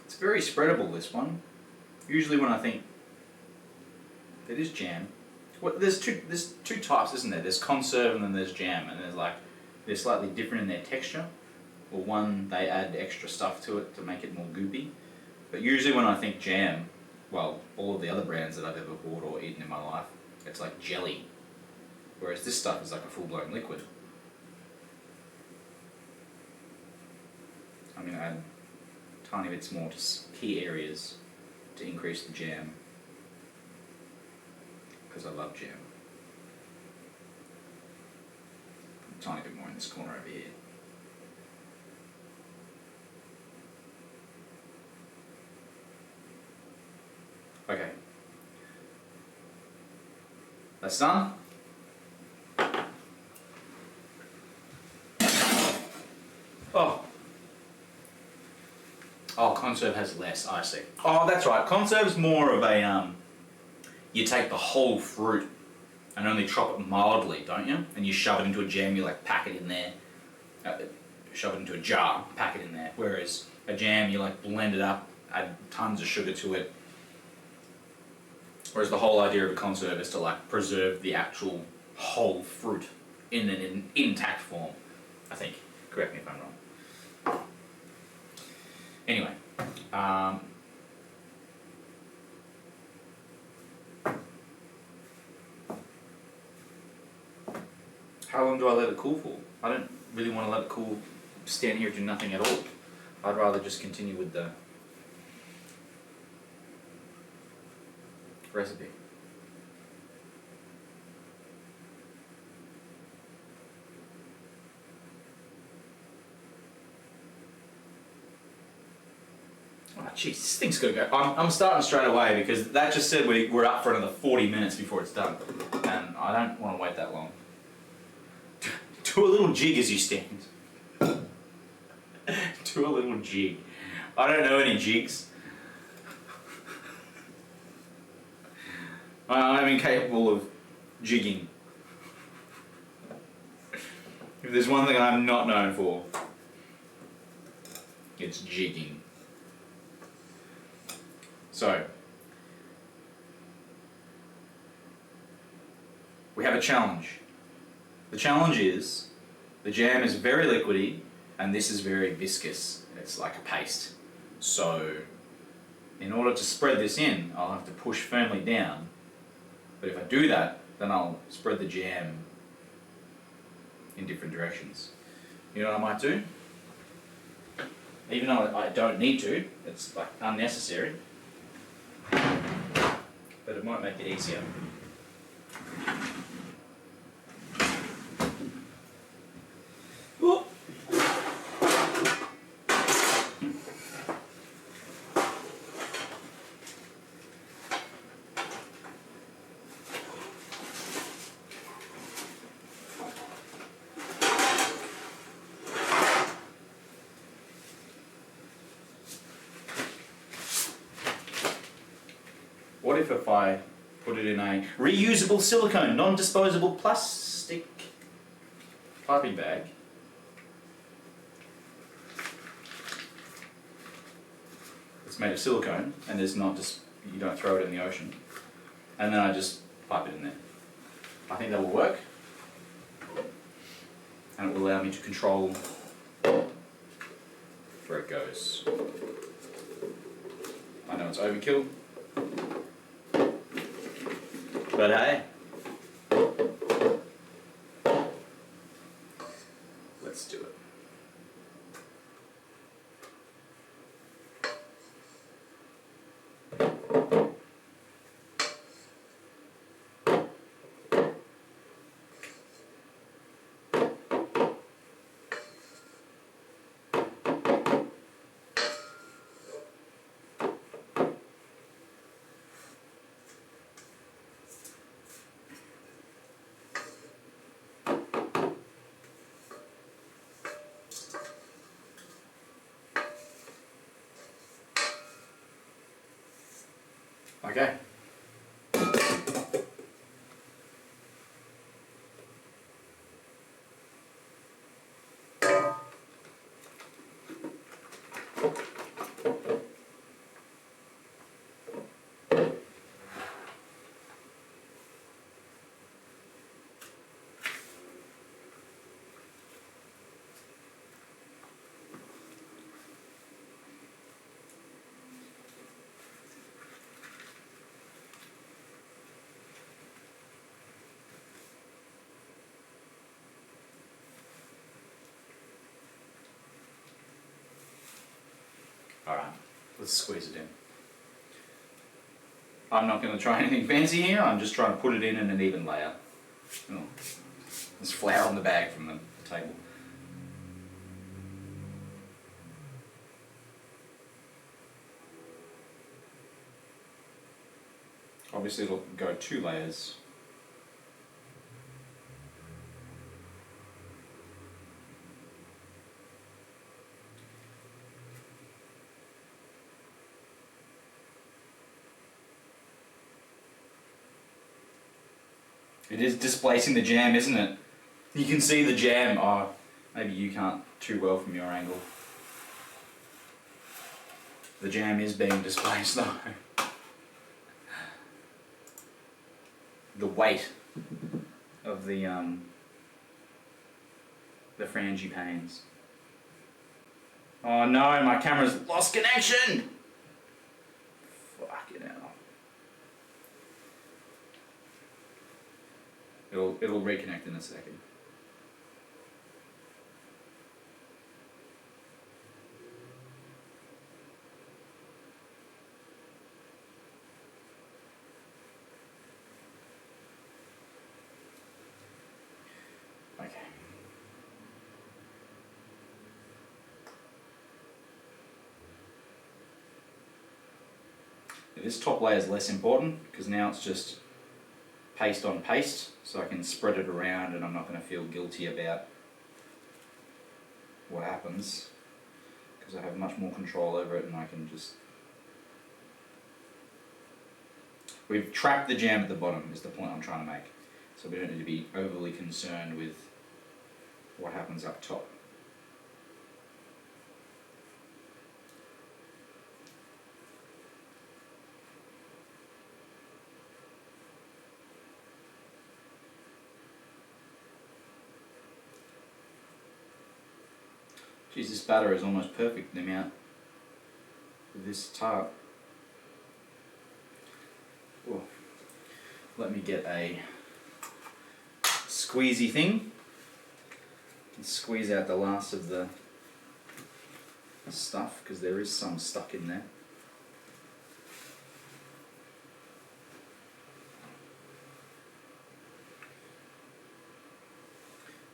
It's very spreadable, this one. Usually when I think it is jam, there's two types, isn't there? There's conserve and then there's jam, and they're slightly different in their texture. Or one, they add extra stuff to it to make it more goopy. But usually when I think jam, well, all of the other brands that I've ever bought or eaten in my life, it's like jelly. Whereas this stuff is like a full-blown liquid. I'm going to add tiny bits more to key areas to increase the jam, because I love jam. A tiny bit more in this corner over here. Okay, that's done. Oh, conserve has less, I see. Oh, that's right. Conserve's more of a, you take the whole fruit and only chop it mildly, don't you? And you shove it into a jam, you like pack it in there. Shove it into a jar, pack it in there. Whereas a jam, you like blend it up, add tons of sugar to it. Whereas the whole idea of a conserve is to like preserve the actual whole fruit in an intact form, I think. Correct me if I'm wrong. Anyway, how long do I let it cool for? I don't really want to let it cool, stand here and do nothing at all. I'd rather just continue with the recipe. Oh jeez, this thing's gotta go. I'm starting straight away because that just said we're up for another 40 minutes before it's done. And I don't want to wait that long. Do a little jig as you stand. Do a little jig. I don't know any jigs. I'm incapable of jigging. If there's one thing I'm not known for, it's jigging. So, we have a challenge. The challenge is, the jam is very liquidy and this is very viscous. It's like a paste. So, in order to spread this in, I'll have to push firmly down. But if I do that, then I'll spread the jam in different directions. You know what I might do? Even though I don't need to, it's like unnecessary. But it might make it easier. Whoop. What if I put it in a reusable silicone, non-disposable plastic piping bag? It's made of silicone, and there's not just, you don't throw it in the ocean. And then I just pipe it in there. I think that will work. And it will allow me to control where it goes. I know it's overkill, but hey, let's do it. Okay. Alright, let's squeeze it in. I'm not going to try anything fancy here, I'm just trying to put it in an even layer. Oh, there's flour on the bag from the table. Obviously it'll go 2 layers. It is displacing the jam, isn't it? You can see the jam. Oh, maybe you can't too well from your angle. The jam is being displaced though. The weight of the frangipanes. Oh no, my camera's lost connection! Fuck it out. It'll reconnect in a second. Okay. This top layer is less important because now it's just paste on paste, so I can spread it around and I'm not going to feel guilty about what happens because I have much more control over it and I can just... We've trapped the jam at the bottom is the point I'm trying to make, so we don't need to be overly concerned with what happens up top. Geez, this batter is almost perfect, the amount of this tart. Ooh. Let me get a squeezy thing and squeeze out the last of the stuff, because there is some stuck in there.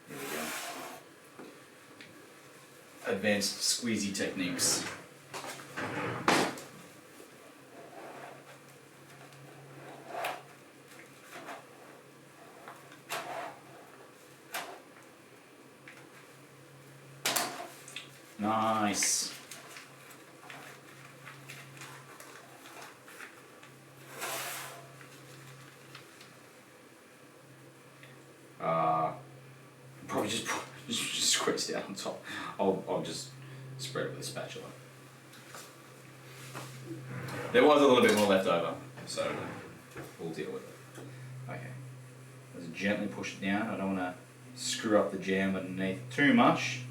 There we go. Advanced squeezy techniques. Nice. Probably just squeeze it out on top. I'll just spread it with a spatula. There was a little bit more left over, so we'll deal with it. Okay. Let's gently push it down. I don't want to screw up the jam underneath too much.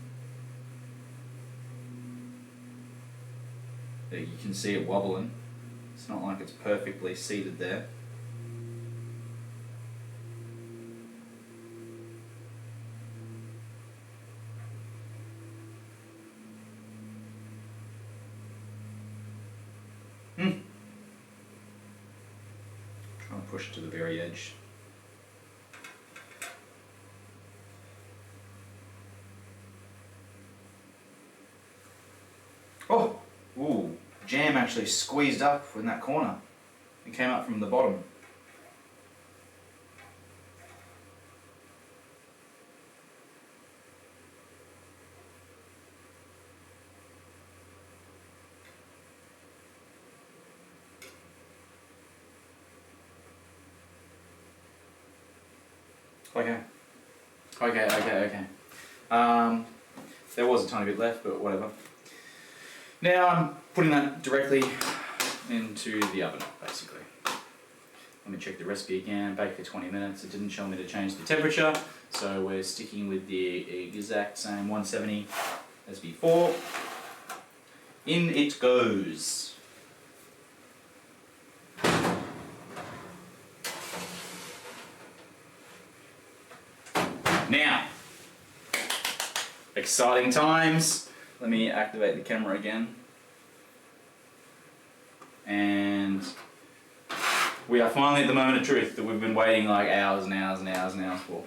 There, you can see it wobbling. It's not like it's perfectly seated there. Try and push it to the very edge. Oh! Ooh, jam actually squeezed up in that corner. It came up from the bottom. Okay. There was a tiny bit left, but whatever. Now I'm putting that directly into the oven, basically. Let me check the recipe again. Bake for 20 minutes. It didn't show me to change the temperature, so we're sticking with the exact same 170 as before. In it goes. Now, exciting times. Let me activate the camera again. And we are finally at the moment of truth that we've been waiting like hours and hours and hours and hours for.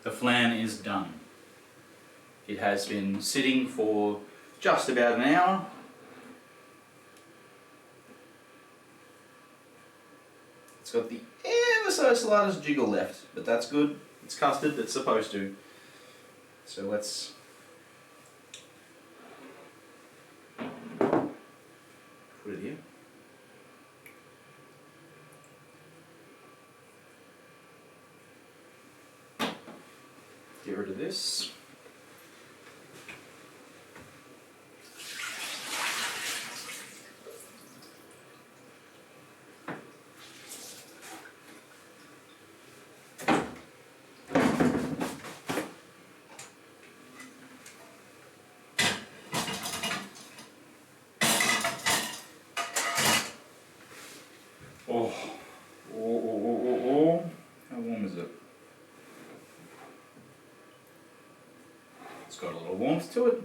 The flan is done. It has been sitting for just about an hour. It's got the ever so slightest jiggle left, but that's good. It's custard, it's supposed to. So let's put it here. Get rid of this. Oh. How warm is it? It's got a little warmth to it.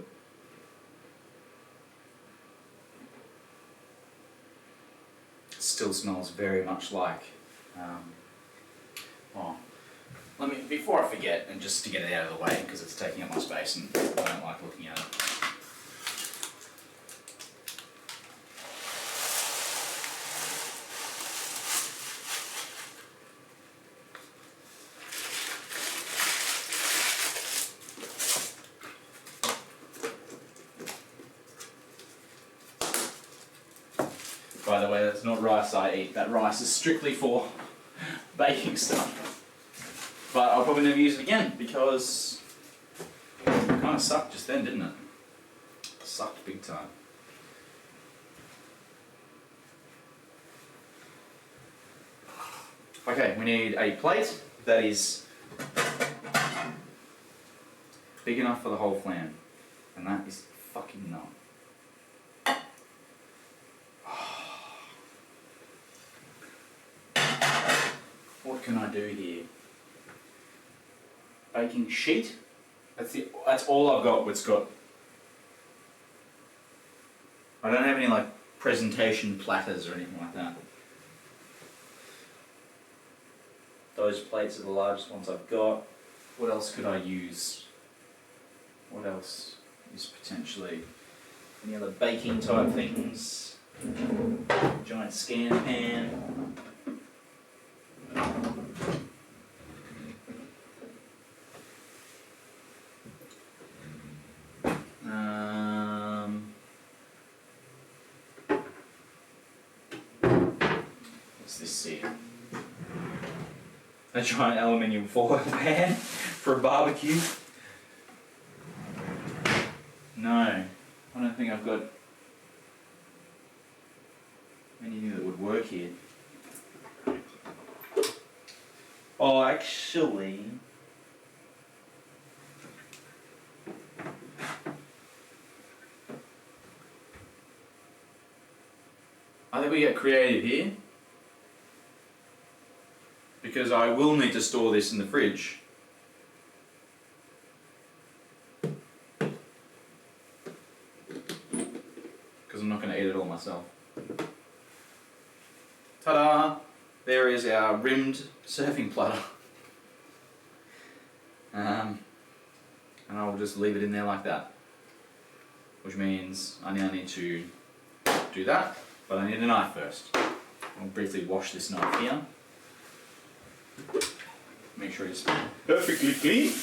It still smells very much like, let me, before I forget, and just to get it out of the way, because it's taking up my space and I don't like looking at it. By the way, that's not rice I eat. That rice is strictly for baking stuff. But I'll probably never use it again because it kind of sucked just then, didn't it? It sucked big time. Okay, we need a plate that is big enough for the whole flan, and that is fucking not. What can I do here? Baking sheet. That's all I've got. What's got. I don't have any like presentation platters or anything like that. Those plates are the largest ones I've got. What else could I use? What else is potentially any other baking type things? Giant scan pan. What's this here? A giant aluminium foil pan for a barbecue. No, I don't think I've got anything that would work here. Oh, actually, I think we get creative here, because I will need to store this in the fridge. Because I'm not going to eat it all myself. Ta-da! There is our rimmed surfing platter. And I'll just leave it in there like that. Which means I now need to do that, but I need a knife first. I'll briefly wash this knife here. Make sure it's perfectly clean.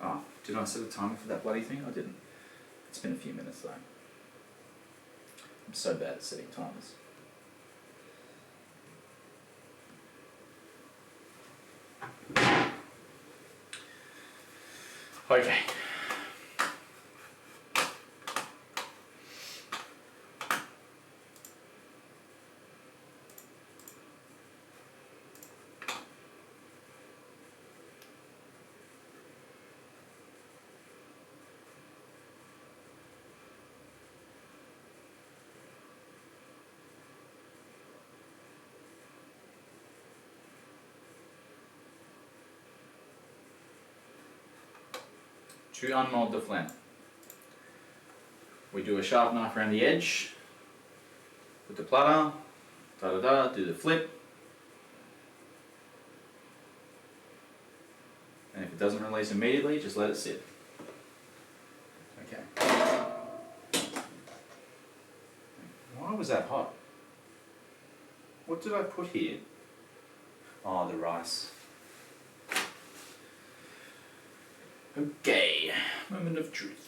Oh, did I set a timer for that bloody thing? I didn't. It's been a few minutes though. I'm so bad at setting timers. Okay. To unmold the flan, we do a sharp knife around the edge, put the platter, da-da-da, do the flip, and if it doesn't release immediately, just let it sit. Okay. Why was that hot? What did I put here? Oh, the rice. Okay, moment of truth.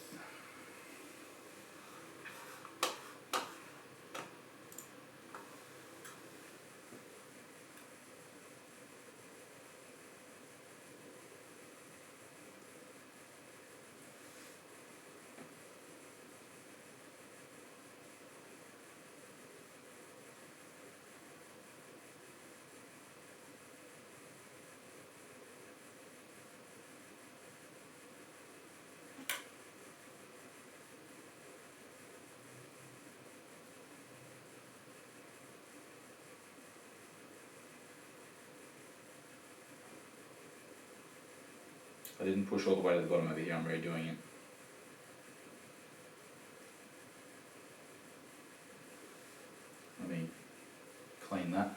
I didn't push all the way to the bottom over here, I'm redoing it. Let me clean that.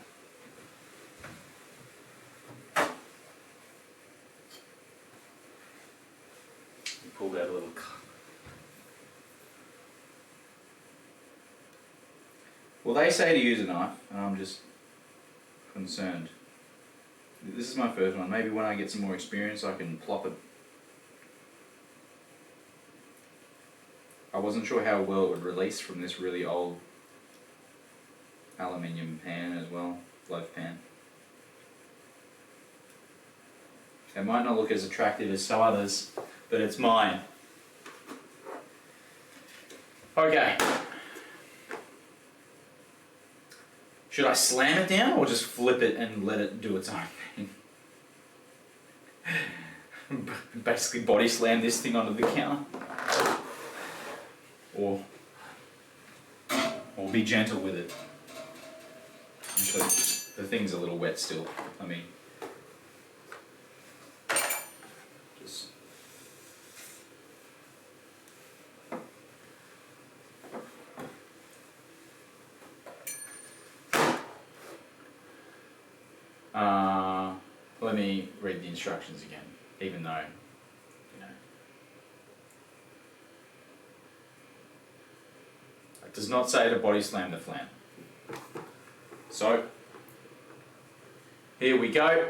Pulled out a little. Well, they say to use a knife, and I'm just concerned. This is my first one. Maybe when I get some more experience I can plop it. I wasn't sure how well it would release from this really old aluminium pan as well, loaf pan. It might not look as attractive as some others, but it's mine. Okay. Should I slam it down or just flip it and let it do its own thing? Basically body slam this thing onto the counter. Or be gentle with it. Actually, the thing's a little wet still. Let me just... let me read the instructions again, even though, you know, it does not say to body slam the flan. So, here we go.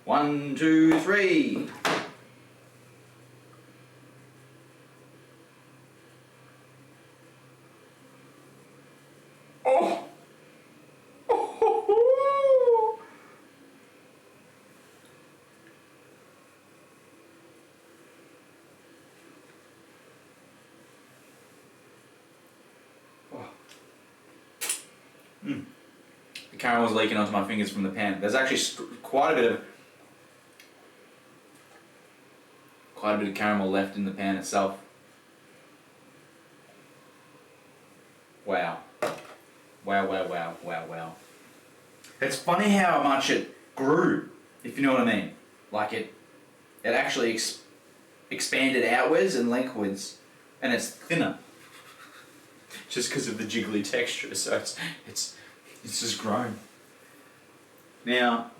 1, 2, 3. Oh! The caramel's leaking onto my fingers from the pan. There's actually quite a bit of caramel left in the pan itself. Wow. Wow. It's funny how much it grew, if you know what I mean. Like it actually expanded outwards and lengthwards, and it's thinner. Just because of the jiggly texture, so it's just grown. Now,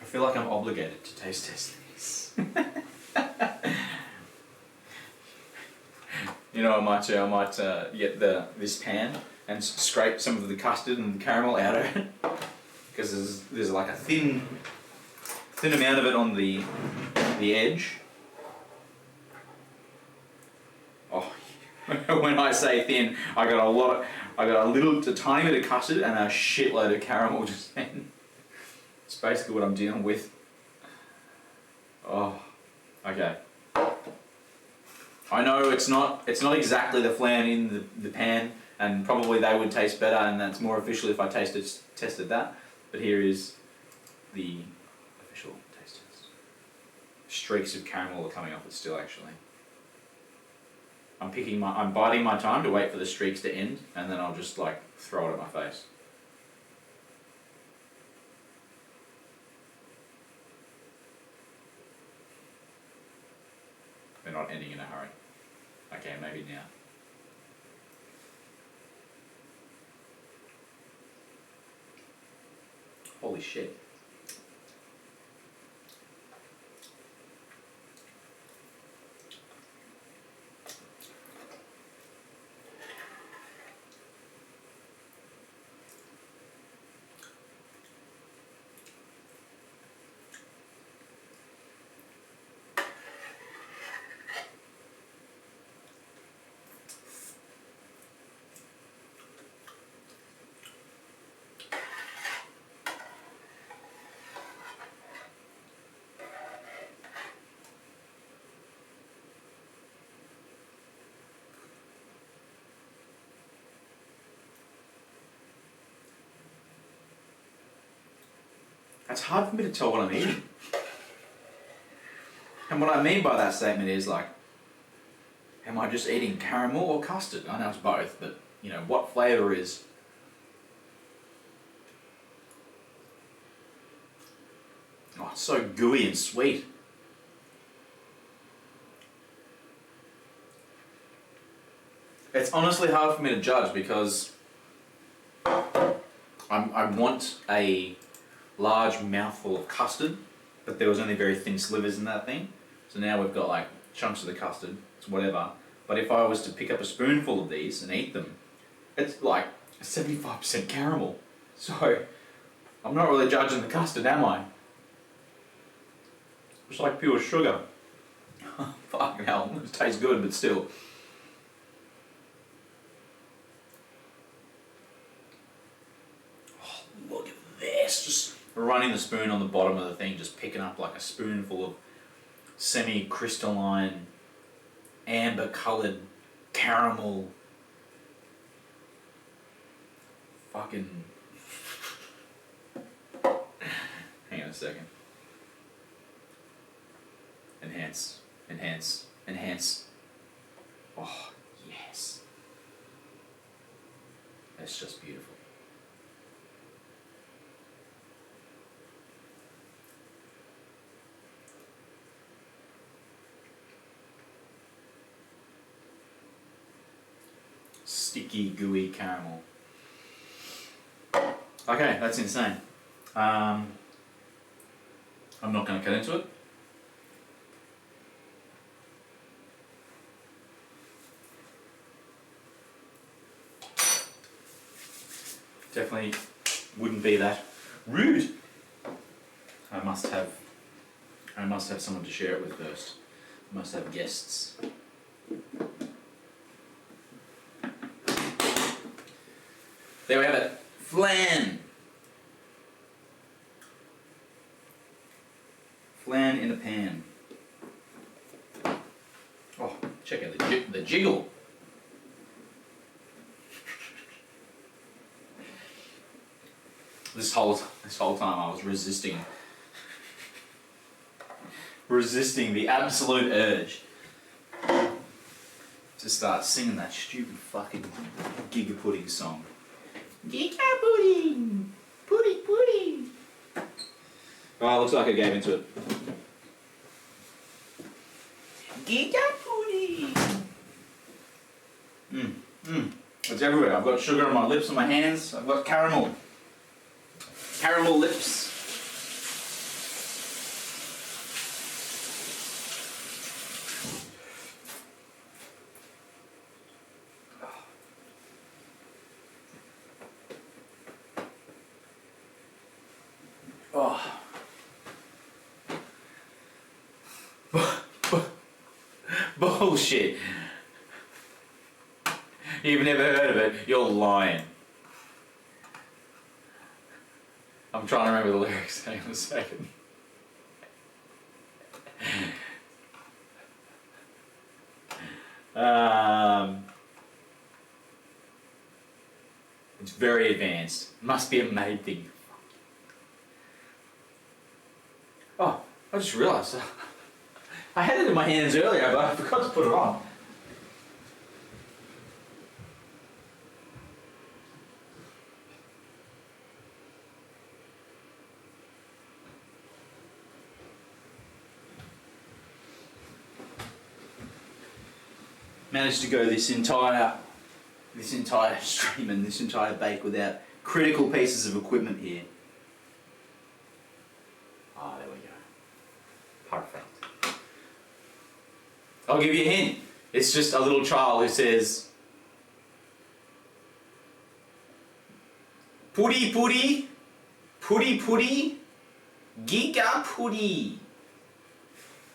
I feel like I'm obligated to taste test this. You know, I might get this pan and scrape some of the custard and the caramel out of it, because there's like a thin amount of it on the edge. Oh. When I say thin, I got a tiny bit of custard and a shitload of caramel just then. It's basically what I'm dealing with. Oh, okay. I know it's not exactly the flan in the pan, and probably they would taste better, and that's more official if I tested that. But here is the official taste test. Streaks of caramel are coming off it still, actually. I'm biding my time to wait for the streaks to end, and then I'll just like throw it at my face. They're not ending in a hurry. Okay, maybe now. Holy shit. It's hard for me to tell what I'm eating. And what I mean by that statement is like, am I just eating caramel or custard? I know it's both, but you know, what flavour is... Oh, it's so gooey and sweet. It's honestly hard for me to judge because I want a large mouthful of custard, but there was only very thin slivers in that thing. So now we've got like chunks of the custard, it's whatever. But if I was to pick up a spoonful of these and eat them, it's like 75% caramel. So I'm not really judging the custard, am I? It's like pure sugar. Fucking hell, it tastes good, but still. yes, just running the spoon on the bottom of the thing, just picking up like a spoonful of semi-crystalline, amber-coloured caramel. Fucking. Hang on a second. Enhance, enhance, enhance. Oh, yes. That's just beautiful. Sticky, gooey caramel. Okay, that's insane. I'm not going to cut into it. Definitely wouldn't be that rude. I must have someone to share it with first. I must have guests. There we have it. Flan. Flan in a pan. Oh, check out the jiggle. This whole time I was resisting the absolute urge to start singing that stupid fucking Giga Pudding song. Giga Pudding! Pudding! Oh, looks like I gave into it. Giga Pudding! It's everywhere. I've got sugar on my lips and my hands. I've got caramel. Caramel lips. Oh. Bullshit. You've never heard of it, you're lying. I'm trying to remember the lyrics. Hang on a second. It's very advanced. Must be a made thing. Oh, I just realised. I had it in my hands earlier, but I forgot to put it on. Managed to go this entire stream and this entire bake without critical pieces of equipment here. Ah, there we go. Perfect. I'll give you a hint. It's just a little child who says, "Puri puri, puri puri, giga puri."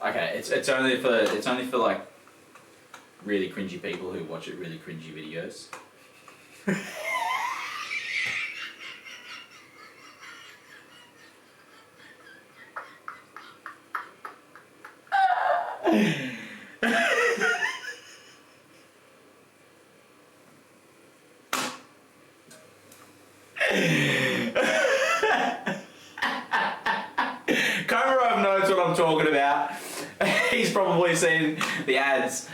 Okay, it's only for like really cringy people who watch it really cringy videos. Komarov knows what I'm talking about. He's probably seen the ads.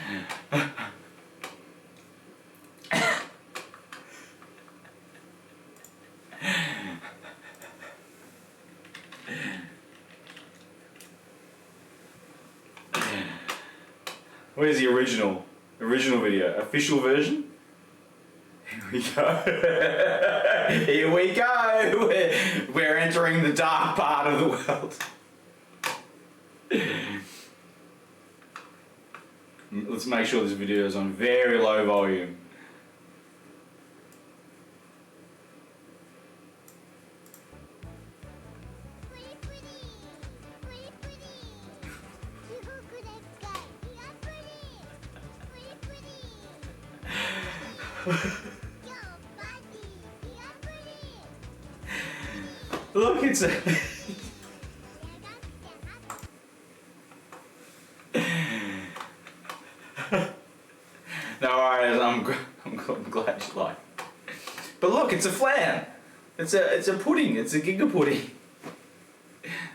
Where's the original video? Official version? Here we go. Here we go. We're entering the dark part of the world. Let's make sure this video is on very low volume. Look, it's a... No worries, I'm glad you like it. But look, it's a flan. It's a pudding. It's a giga pudding.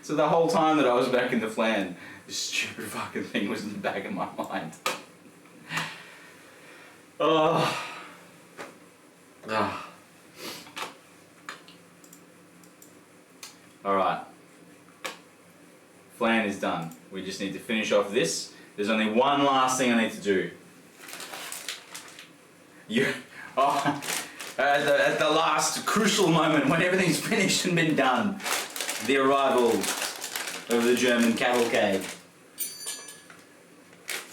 So the whole time that I was back in the flan, this stupid fucking thing was in the back of my mind. Oh. Ah. Alright. Flan is done. We just need to finish off this. There's only one last thing I need to do. At the last crucial moment when everything's finished and been done, the arrival of the German cavalcade.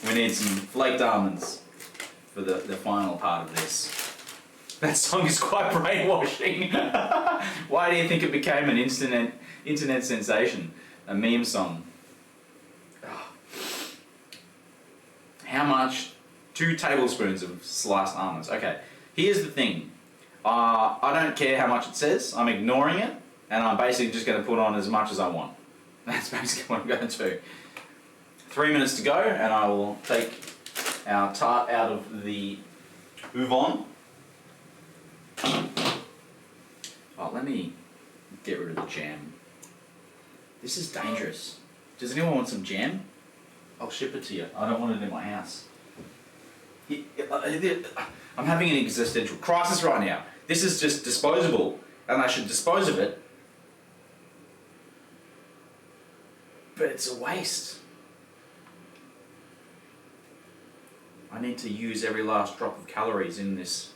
We need some flaked almonds for the final part of this. That song is quite brainwashing. Why do you think it became an internet sensation? A meme song. How much? 2 tablespoons of sliced almonds. Okay, here's the thing. I don't care how much it says. I'm ignoring it, and I'm basically just going to put on as much as I want. That's basically what I'm going to do. 3 minutes to go, and I will take our tart out of the oven. Oh, let me get rid of the jam. This is dangerous. Does anyone want some jam? I'll ship it to you. I don't want it in my house. I'm having an existential crisis right now. This is just disposable, and I should dispose of it. But it's a waste. I need to use every last drop of calories in this.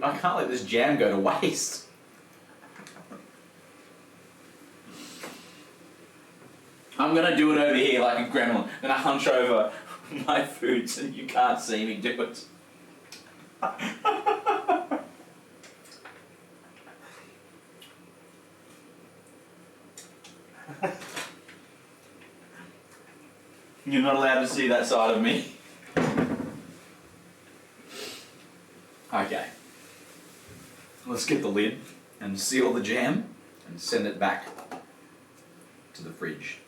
I can't let this jam go to waste. I'm gonna do it over here like a gremlin. I'm gonna hunch over my food so you can't see me do it. You're not allowed to see that side of me. Okay. Let's get the lid and seal the jam and send it back to the fridge.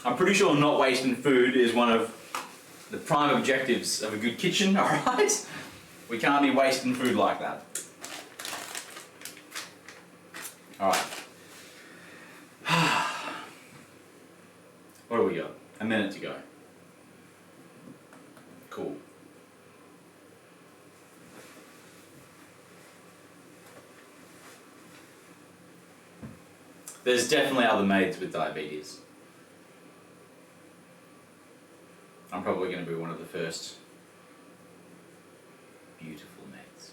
I'm pretty sure not wasting food is one of the prime objectives of a good kitchen, alright? We can't be wasting food like that. Alright. What do we got? A minute to go. Cool. There's definitely other maids with diabetes. I'm probably going to be one of the first beautiful maids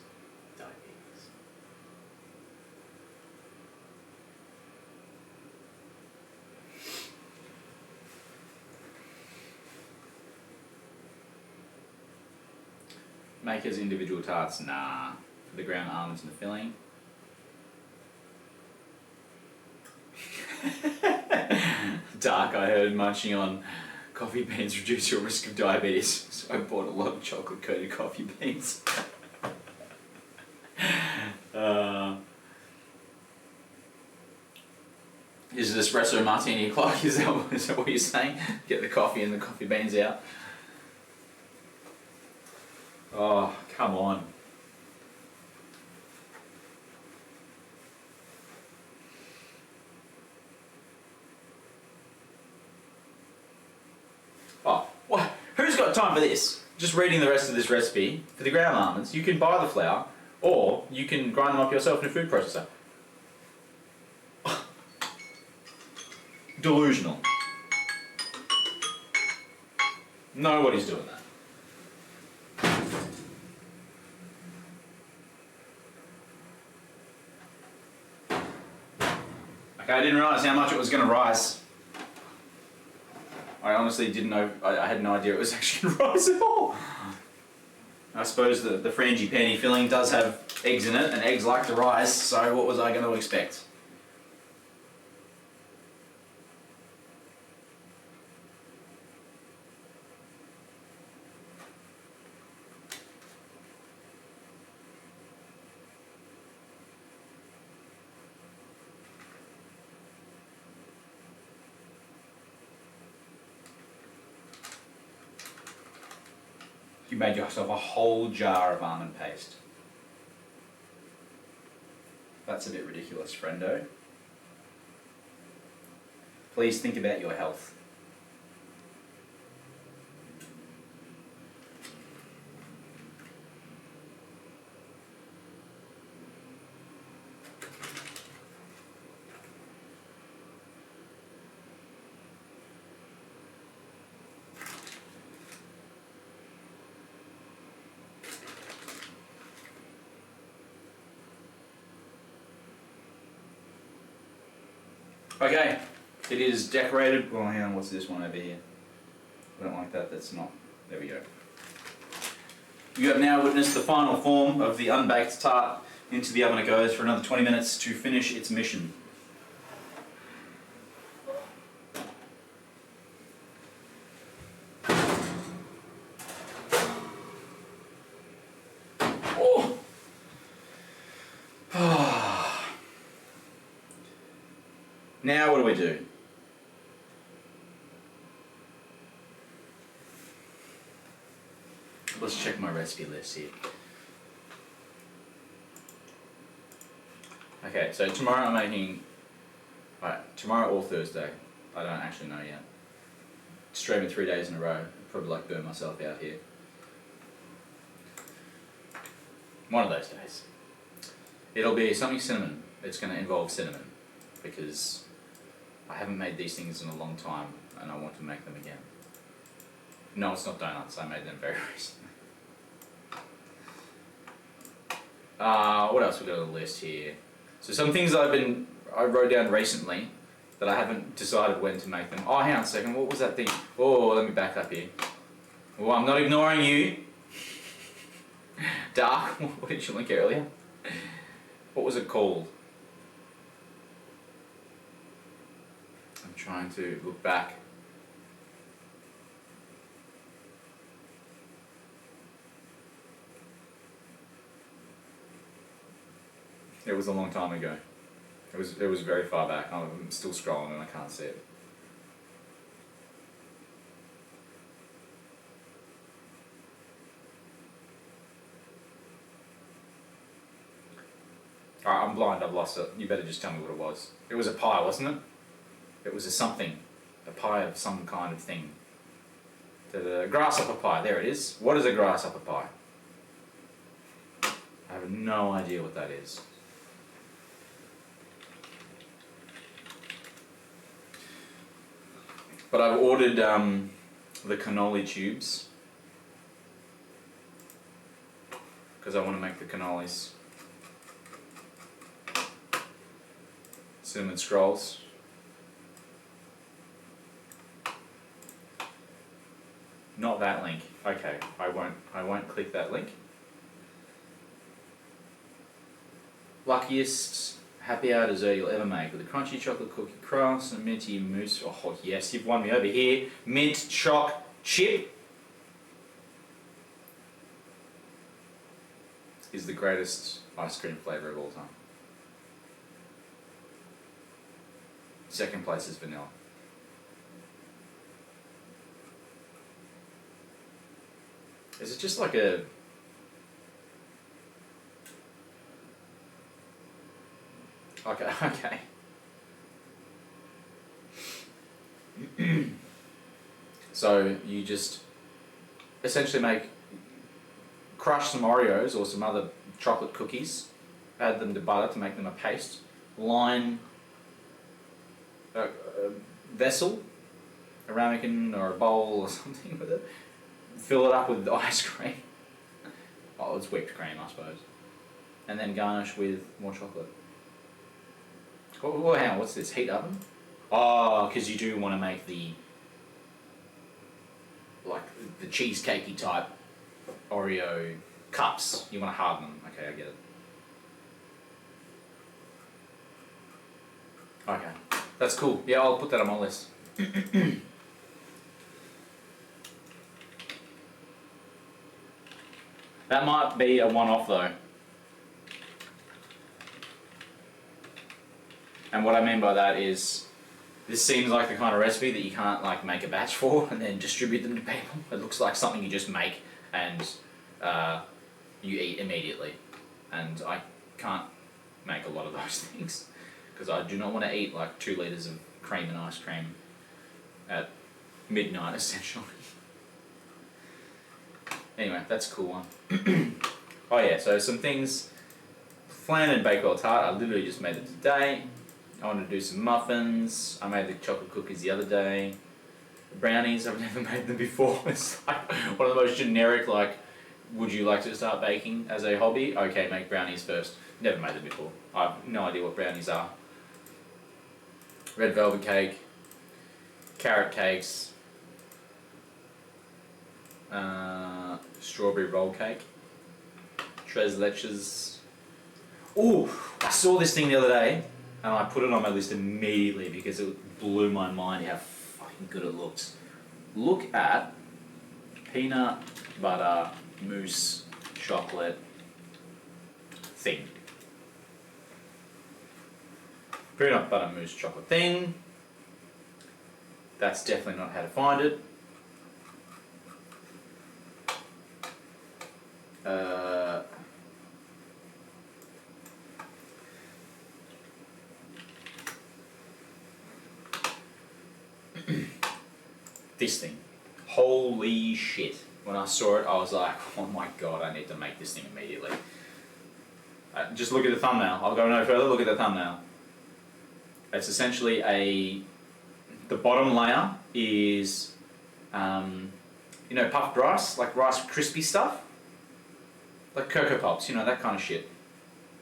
with diabetes. Make as individual tarts? Nah. For the ground almonds and the filling. Dark, I heard munching on coffee beans reduce your risk of diabetes, so I bought a lot of chocolate coated coffee beans. Is it espresso martini o'clock? Is that what you're saying? Get the coffee and the coffee beans out. Oh, come on. Oh, what? Who's got time for this? Just reading the rest of this recipe. For the ground almonds, you can buy the flour, or you can grind them up yourself in a food processor. Delusional. Nobody's doing that. Okay, I didn't realise how much it was going to rise. I honestly didn't know, I had no idea it was actually going to rise at all. I suppose the frangipani filling does have eggs in it, and eggs like to rise, so what was I going to expect? You made yourself a whole jar of almond paste. That's a bit ridiculous, friendo. Please think about your health. Okay, it is decorated. Well, hang on, what's this one over here? I don't like that, that's not. There we go. You have now witnessed the final form of the unbaked tart. Into the oven it goes for another 20 minutes to finish its mission. Now what do we do? Let's check my recipe list here. Okay, so tomorrow I'm making, tomorrow or Thursday, I don't actually know yet. Streaming 3 days in a row, probably like burn myself out here. One of those days. It'll be something cinnamon. It's going to involve cinnamon because I haven't made these things in a long time and I want to make them again. No, it's not donuts, I made them very recently. What else we got on the list here? So some things I wrote down recently that I haven't decided when to make them. Oh, hang on a second, what was that thing? Oh, let me back up here. Well, I'm not ignoring you. Dark, what did you link earlier? What was it called? I'm trying to look back. It was a long time ago. It was very far back. I'm still scrolling and I can't see it. Alright, I'm blind, I've lost it. You better just tell me what it was. It was a pie, wasn't it? It was a something. A pie of some kind of thing. The grasshopper pie, there it is. What is a grasshopper pie? I have no idea what that is. But I've ordered the cannoli tubes because I want to make the cannolis. Cinnamon scrolls. Not that link. Okay, I won't click that link. Luckiest happy hour dessert you'll ever make with a crunchy chocolate cookie crust and minty mousse. Oh yes, you've won me over here. Mint choc chip is the greatest ice cream flavour of all time. Second place is vanilla. Is it just like a... Okay. So you just essentially crush some Oreos or some other chocolate cookies, add them to butter to make them a paste, line a vessel, a ramekin or a bowl or something with it, fill it up with ice cream. Oh, it's whipped cream, I suppose. And then garnish with more chocolate. Oh, hang on, what's this? Heat oven? Oh, because you do want to make the cheesecakey type Oreo cups. You want to harden them. Okay, I get it. Okay, that's cool. Yeah, I'll put that on my list. That might be a one-off though. And what I mean by that is, this seems like the kind of recipe that you can't make a batch for and then distribute them to people. It looks like something you just make and you eat immediately. And I can't make a lot of those things because I do not want to eat like 2 litres of cream and ice cream at midnight essentially. Anyway, that's a cool one. Oh yeah, so some things. Flan and Bakewell tart, I literally just made it today. I wanted to do some muffins. I made the chocolate cookies the other day. The brownies, I've never made them before. It's like one of the most generic, like, would you like to start baking as a hobby? Okay, make brownies first. Never made them before. I have no idea what brownies are. Red velvet cake, carrot cakes, strawberry roll cake, tres leches. Ooh, I saw this thing the other day and I put it on my list immediately because it blew my mind how fucking good it looks. Look at peanut butter mousse chocolate thing. Peanut butter mousse chocolate thing. That's definitely not how to find it. This thing. Holy shit. When I saw it, I was like, oh my god, I need to make this thing immediately. Just look at the thumbnail. I'll go no further, look at the thumbnail. It's essentially the bottom layer is, puffed rice, like Rice Krispie stuff. Like Cocoa Pops, that kind of shit.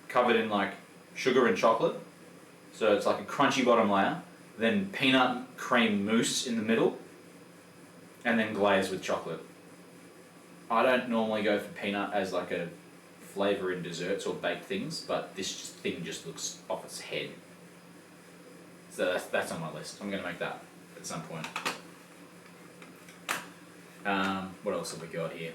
Covered in like sugar and chocolate. So it's like a crunchy bottom layer. Then peanut cream mousse in the middle. And then glazed with chocolate. I don't normally go for peanut as like a flavour in desserts or baked things, but this thing just looks off its head. So that's on my list. I'm going to make that at some point. What else have we got here?